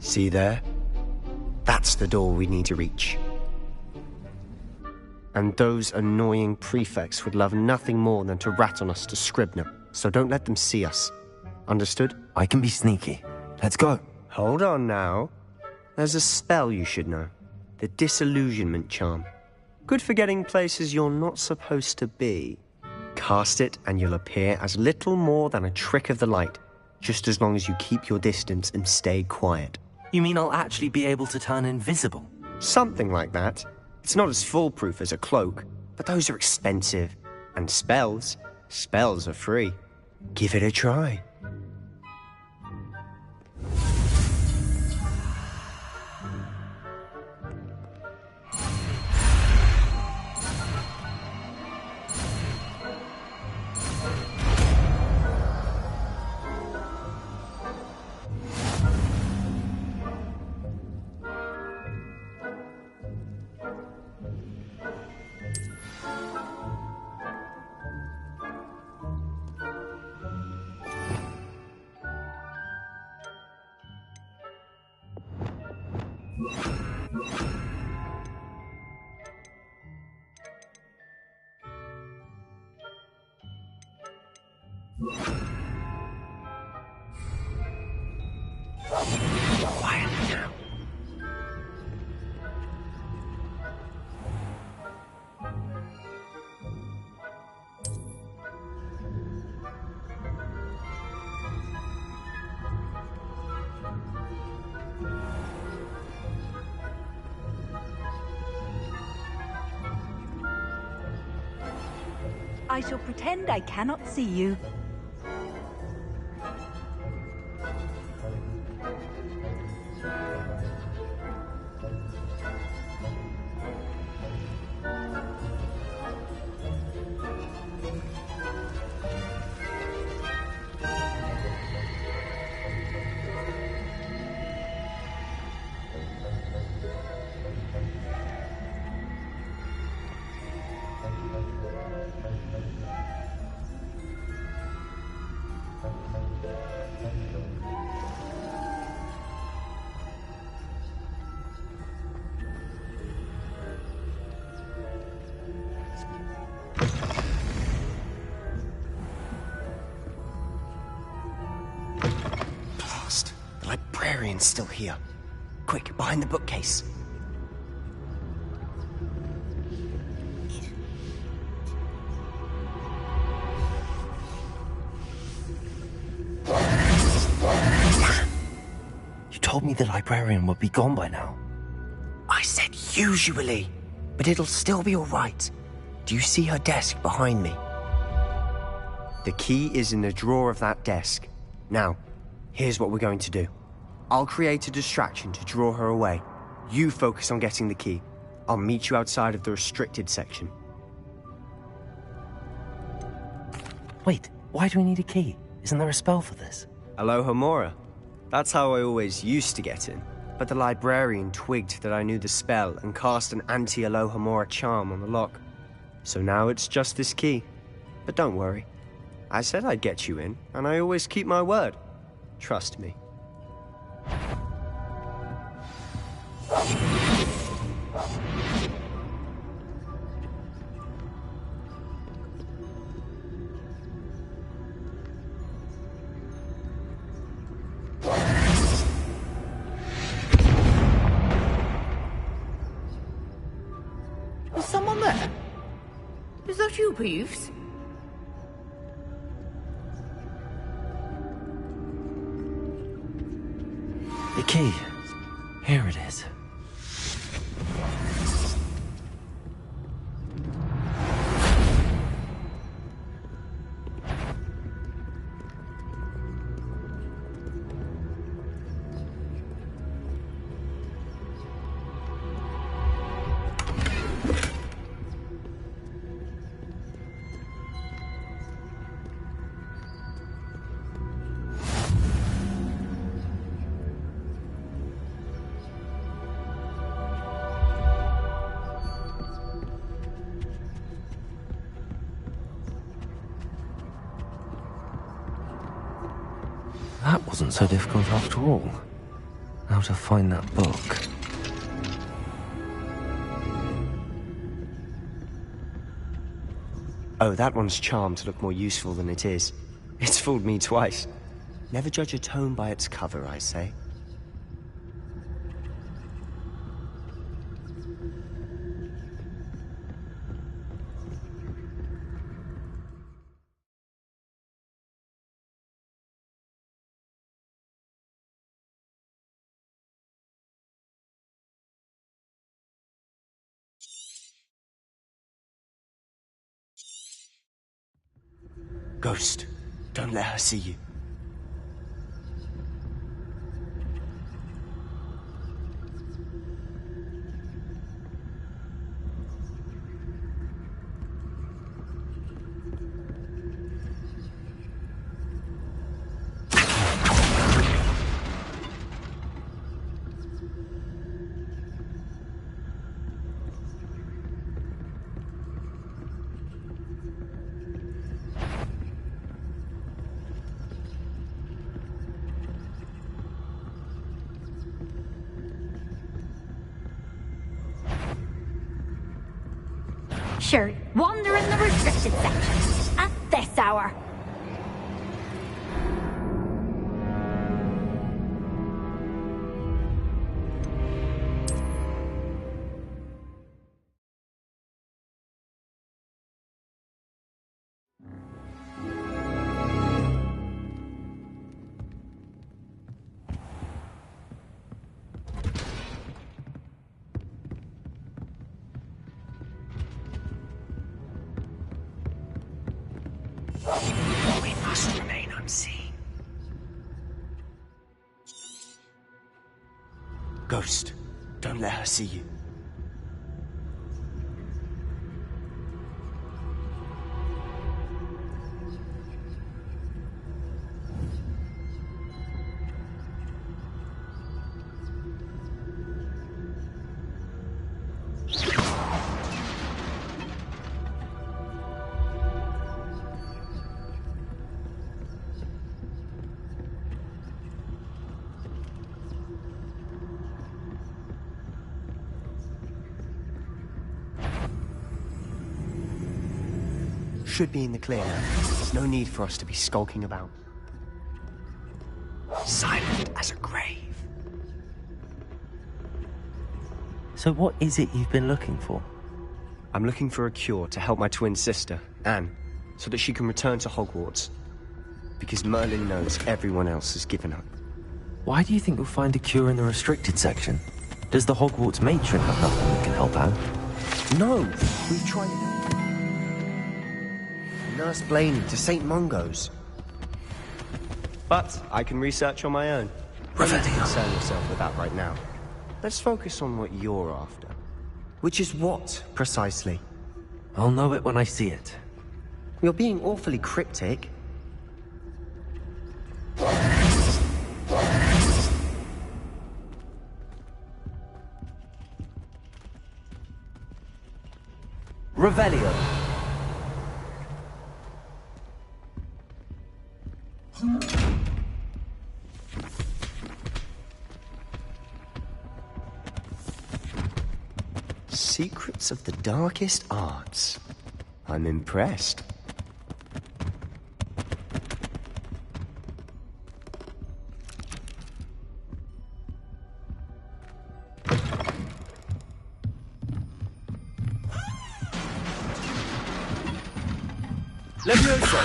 See there? That's the door we need to reach. And those annoying prefects would love nothing more than to rat on us to Scribner, so don't let them see us. Understood? I can be sneaky. Let's go. Hold on now. There's a spell you should know. The Disillusionment Charm. Good for getting places you're not supposed to be. Cast it and you'll appear as little more than a trick of the light, just as long as you keep your distance and stay quiet. You mean I'll actually be able to turn invisible? Something like that. It's not as foolproof as a cloak, but those are expensive. And spells are free. Give it a try. Quiet now. I shall pretend I cannot see you. Librarian's still here. Quick, behind the bookcase. You told me the librarian would be gone by now. I said usually, but it'll still be all right. Do you see her desk behind me? The key is in the drawer of that desk. Now, here's what we're going to do. I'll create a distraction to draw her away. You focus on getting the key. I'll meet you outside of the restricted section. Wait, why do we need a key? Isn't there a spell for this? Alohomora. That's how I always used to get in. But the librarian twigged that I knew the spell and cast an anti-Alohomora charm on the lock. So now it's just this key. But don't worry. I said I'd get you in, and I always keep my word. Trust me. Is someone there? Is that you, Peeves? The key. Here it is. That wasn't so difficult after all. How to find that book. Oh, that one's charmed to look more useful than it is. It's fooled me twice. Never judge a tome by its cover, I say. Ghost, don't let her see you. Sure, wander in the restricted section at this hour. We must remain unseen. Ghost, don't let her see you. Should be in the clear now. There's no need for us to be skulking about. Silent as a grave. So what is it you've been looking for? I'm looking for a cure to help my twin sister, Anne, so that she can return to Hogwarts. Because Merlin knows everyone else has given up. Why do you think we'll find a cure in the restricted section? Does the Hogwarts matron have nothing that can help out? No! We've tried Nurse Blaney to St. Mungo's. But I can research on my own. Don't need to concern yourself with that right now. Let's focus on what you're after. Which is what, precisely? I'll know it when I see it. You're being awfully cryptic. Revelio. Secrets of the darkest arts. I'm impressed. Levioso!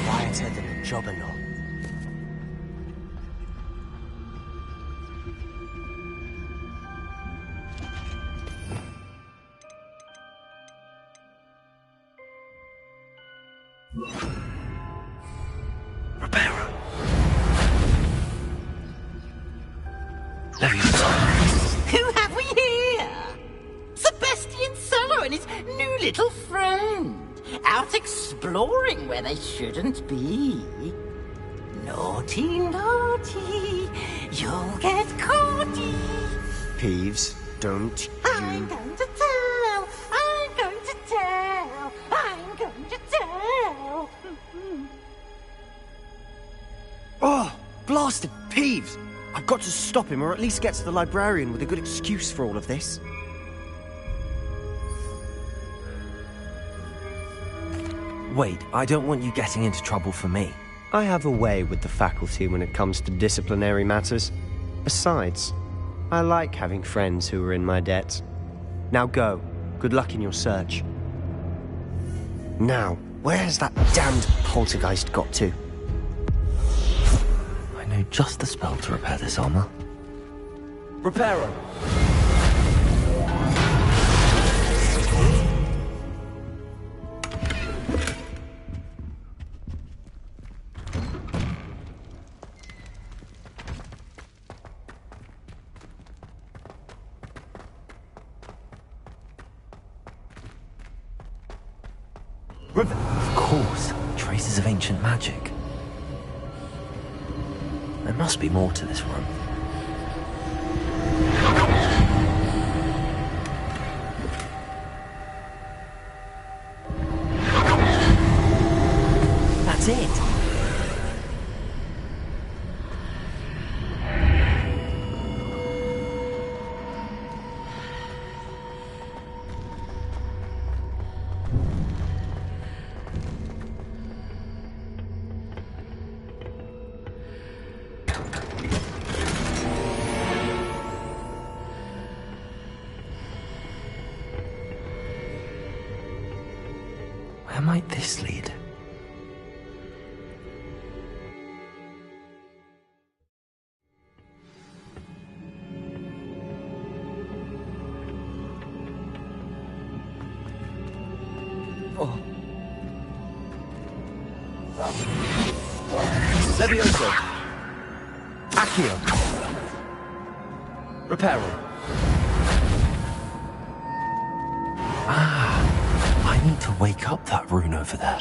Quieter than a jobberknoll. Who have we here? Sebastian Solo and his new little friend. Out exploring where they shouldn't be. Naughty, naughty. You'll get caughty. Peeves, don't I'm going to tell. I'm going to tell. I'm going to tell. Oh, blasted Peeves! I've got to stop him, or at least get to the librarian with a good excuse for all of this. Wait, I don't want you getting into trouble for me. I have a way with the faculty when it comes to disciplinary matters. Besides, I like having friends who are in my debt. Now go. Good luck in your search. Now, where has that damned poltergeist got to? I know just the spell to repair this armor. Reparo! Of course, traces of ancient magic. There must be more to this room. That's it. Where might this lead? Oh. Levioso! Accio! Reparo! I need to wake up that rune over there.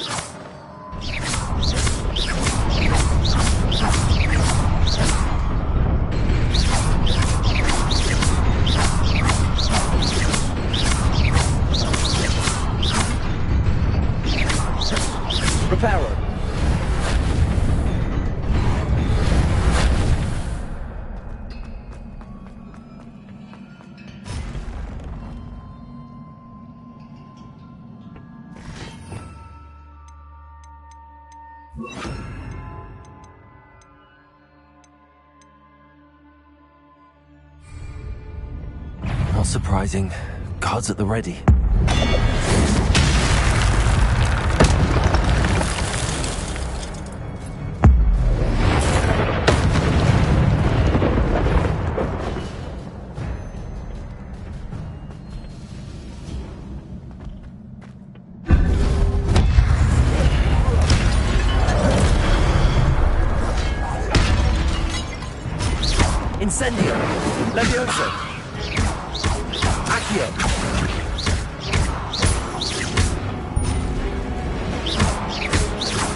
Reparo! Not surprising. Guards at the ready. Incendio! Levioso! Accio!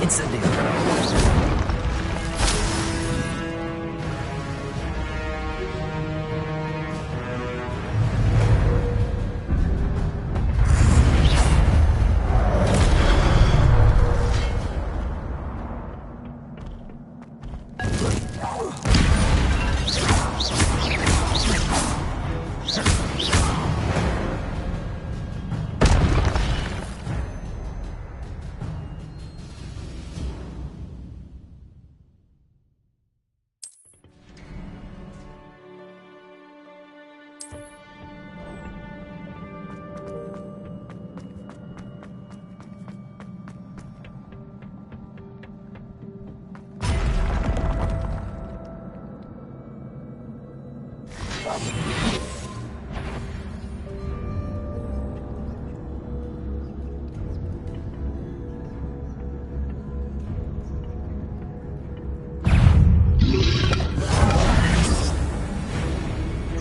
Incendio!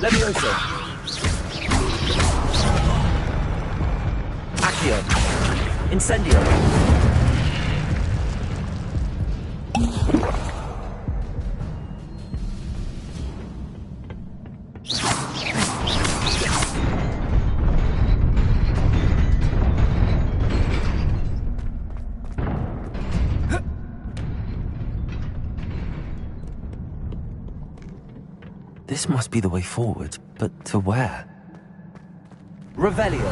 Levioso. Accio. Incendio. This must be the way forward, but to where? Revelio.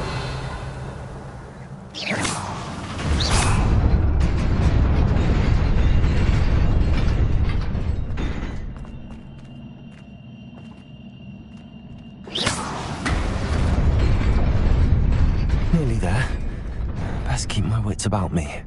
Nearly there. Best keep my wits about me.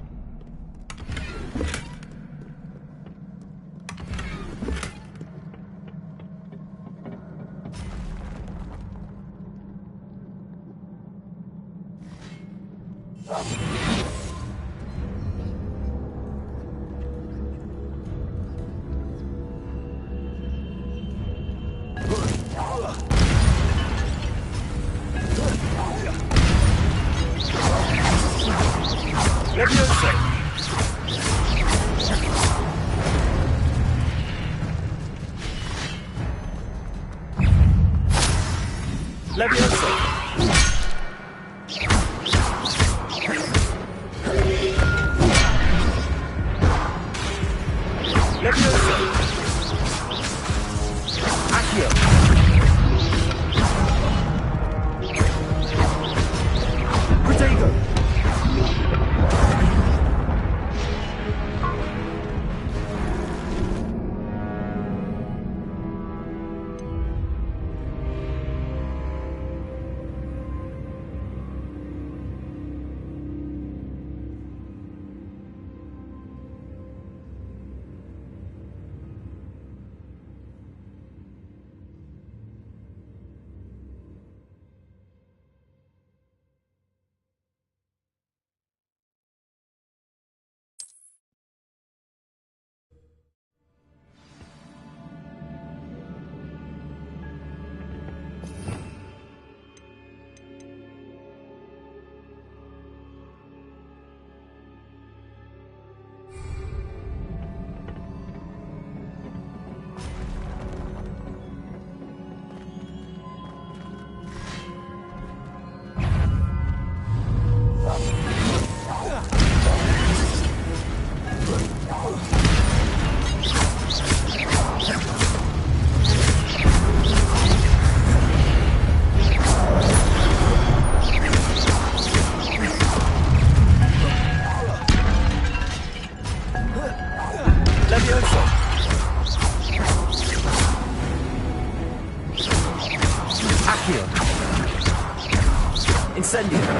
Incendio.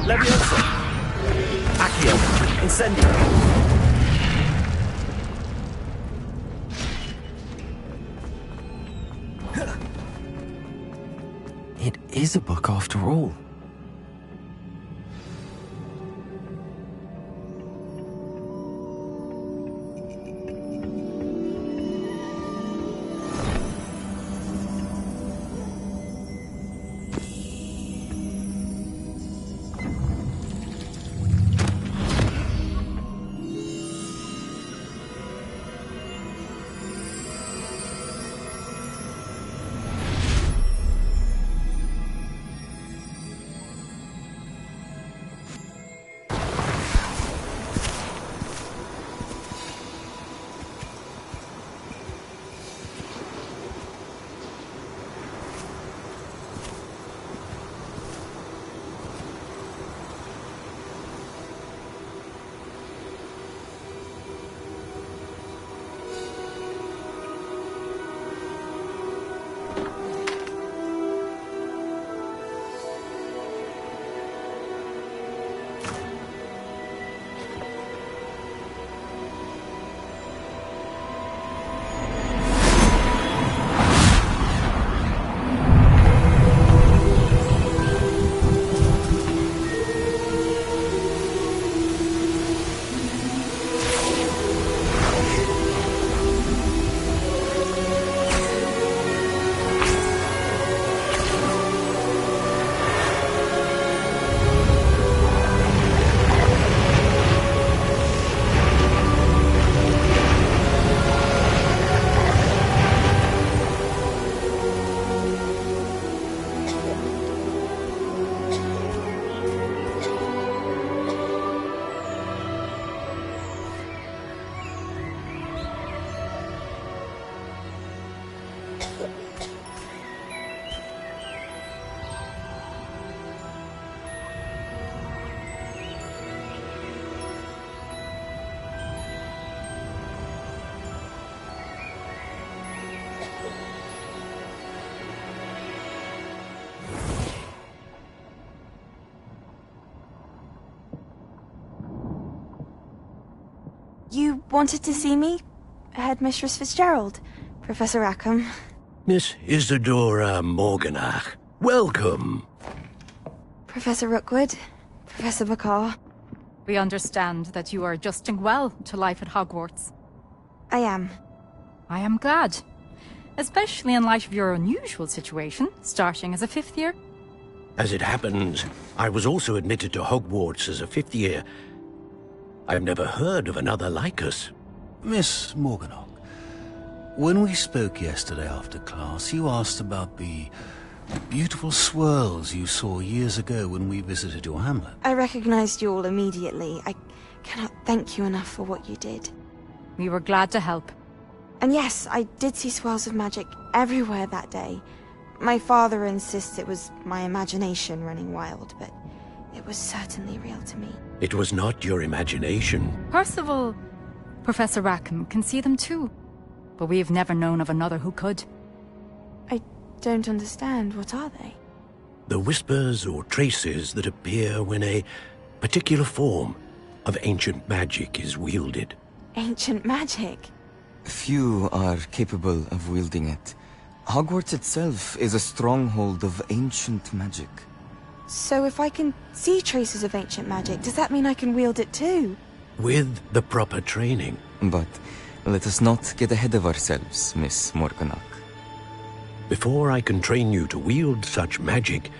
Leviosa! Accio! Incendio! It is a book after all. You wanted to see me? Headmistress Fitzgerald, Professor Rackham. Miss Isadora Morganach, welcome. Professor Rookwood, Professor Bakar. We understand that you are adjusting well to life at Hogwarts. I am. I am glad. Especially in light of your unusual situation, starting as a 5th year. As it happens, I was also admitted to Hogwarts as a 5th year. I've never heard of another like us. Miss Morganach, when we spoke yesterday after class, you asked about the beautiful swirls you saw years ago when we visited your hamlet. I recognized you all immediately. I cannot thank you enough for what you did. We were glad to help. And yes, I did see swirls of magic everywhere that day. My father insists it was my imagination running wild, but it was certainly real to me. It was not your imagination. Percival, Professor Rackham can see them too. But we have never known of another who could. I don't understand. What are they? The whispers or traces that appear when a particular form of ancient magic is wielded. Ancient magic? Few are capable of wielding it. Hogwarts itself is a stronghold of ancient magic. So if I can see traces of ancient magic, does that mean I can wield it too? With the proper training. But let us not get ahead of ourselves, Miss Morganach. Before I can train you to wield such magic,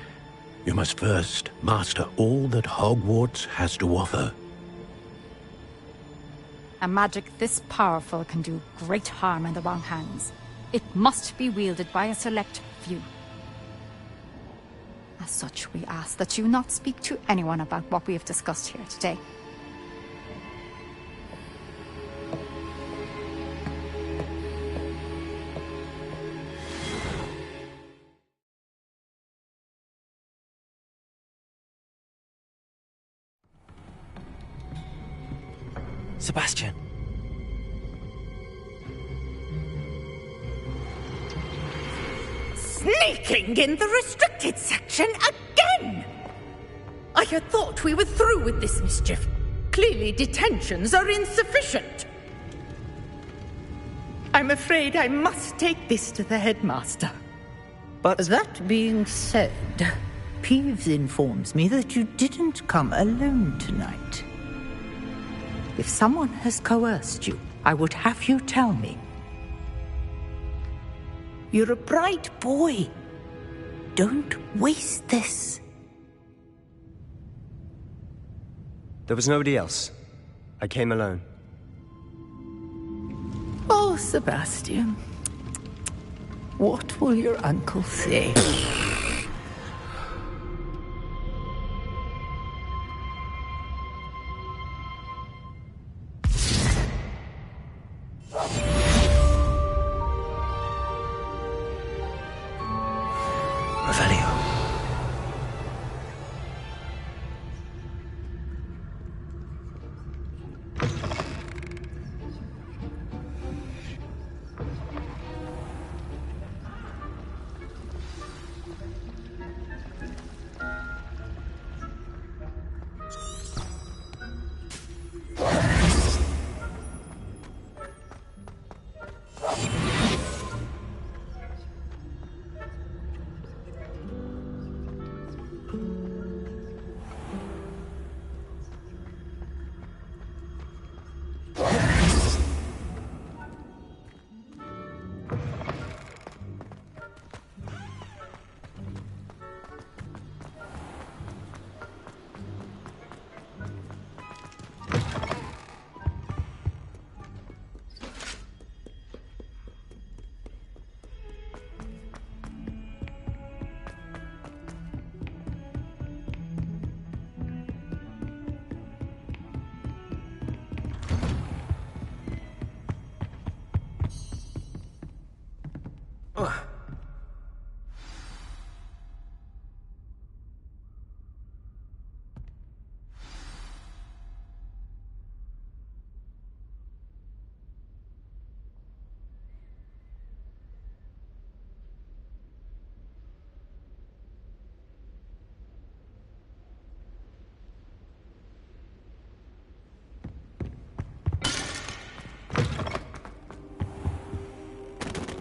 you must first master all that Hogwarts has to offer. A magic this powerful can do great harm in the wrong hands. It must be wielded by a select few. As such, we ask that you not speak to anyone about what we have discussed here today. Sebastian. Sneaking in the restricted section again! I I had thought we were through with this mischief. Clearly detentions are insufficient. I'm afraid I must take this to the headmaster. But that being said, Peeves informs me that you didn't come alone tonight. If someone has coerced you, I would have you tell me. You're a bright boy. Don't waste this. There was nobody else. I came alone. Oh, Sebastian. What will your uncle say?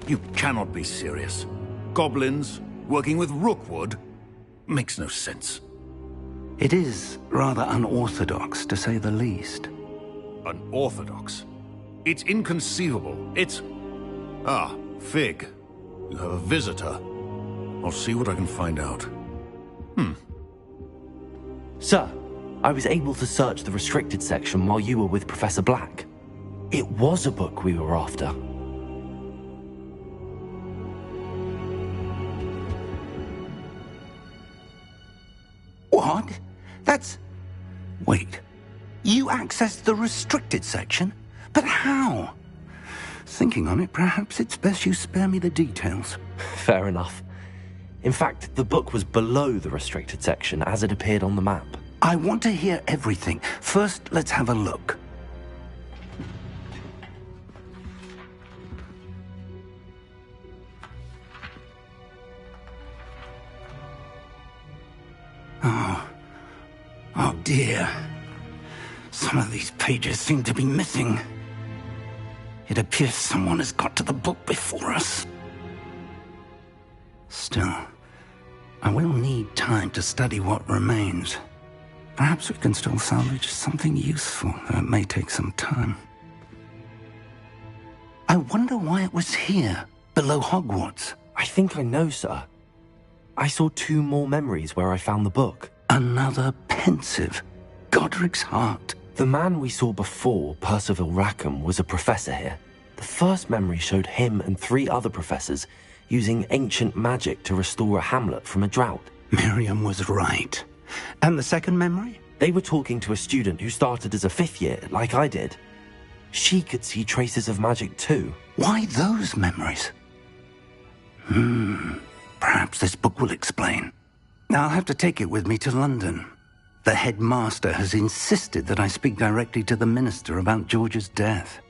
You cannot be serious. Goblins working with Rookwood? Makes no sense. It is rather unorthodox, to say the least. Unorthodox? It's inconceivable. It's... Ah, Fig. You have a visitor. I'll see what I can find out. Sir, I was able to search the restricted section while you were with Professor Black. It was a book we were after. What? That's... Wait. You accessed the restricted section? But how? Thinking on it, perhaps it's best you spare me the details. Fair enough. In fact, the book was below the restricted section as it appeared on the map. I want to hear everything. First, let's have a look. Oh dear. Some of these pages seem to be missing. It appears someone has got to the book before us. Still, I will need time to study what remains. Perhaps we can still salvage something useful, though it may take some time. I wonder why it was here, below Hogwarts. I think I know, sir. I saw 2 more memories where I found the book. Another pensive. Godric's heart. The man we saw before, Percival Rackham, was a professor here. The first memory showed him and 3 other professors using ancient magic to restore a hamlet from a drought. Miriam was right. And the second memory? They were talking to a student who started as a 5th year, like I did. She could see traces of magic too. Why those memories? Perhaps this book will explain. I'll have to take it with me to London. The headmaster has insisted that I speak directly to the minister about George's death.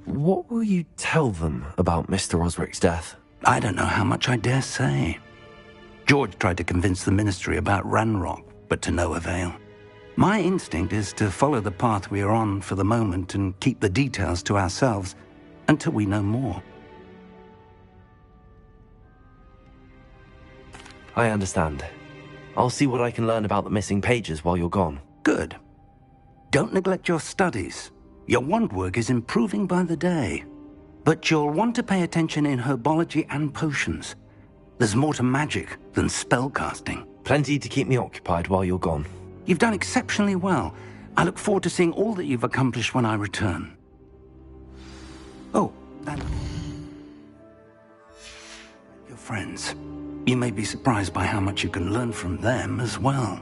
What will you tell them about Mr. Osric's death? I don't know how much I dare say. George tried to convince the Ministry about Ranrock, but to no avail. My instinct is to follow the path we are on for the moment and keep the details to ourselves until we know more. I understand. I'll see what I can learn about the missing pages while you're gone. Good. Don't neglect your studies. Your wand work is improving by the day. But you'll want to pay attention in herbology and potions. There's more to magic than spellcasting. Plenty to keep me occupied while you're gone. You've done exceptionally well. I look forward to seeing all that you've accomplished when I return. Oh, and your friends. You may be surprised by how much you can learn from them as well.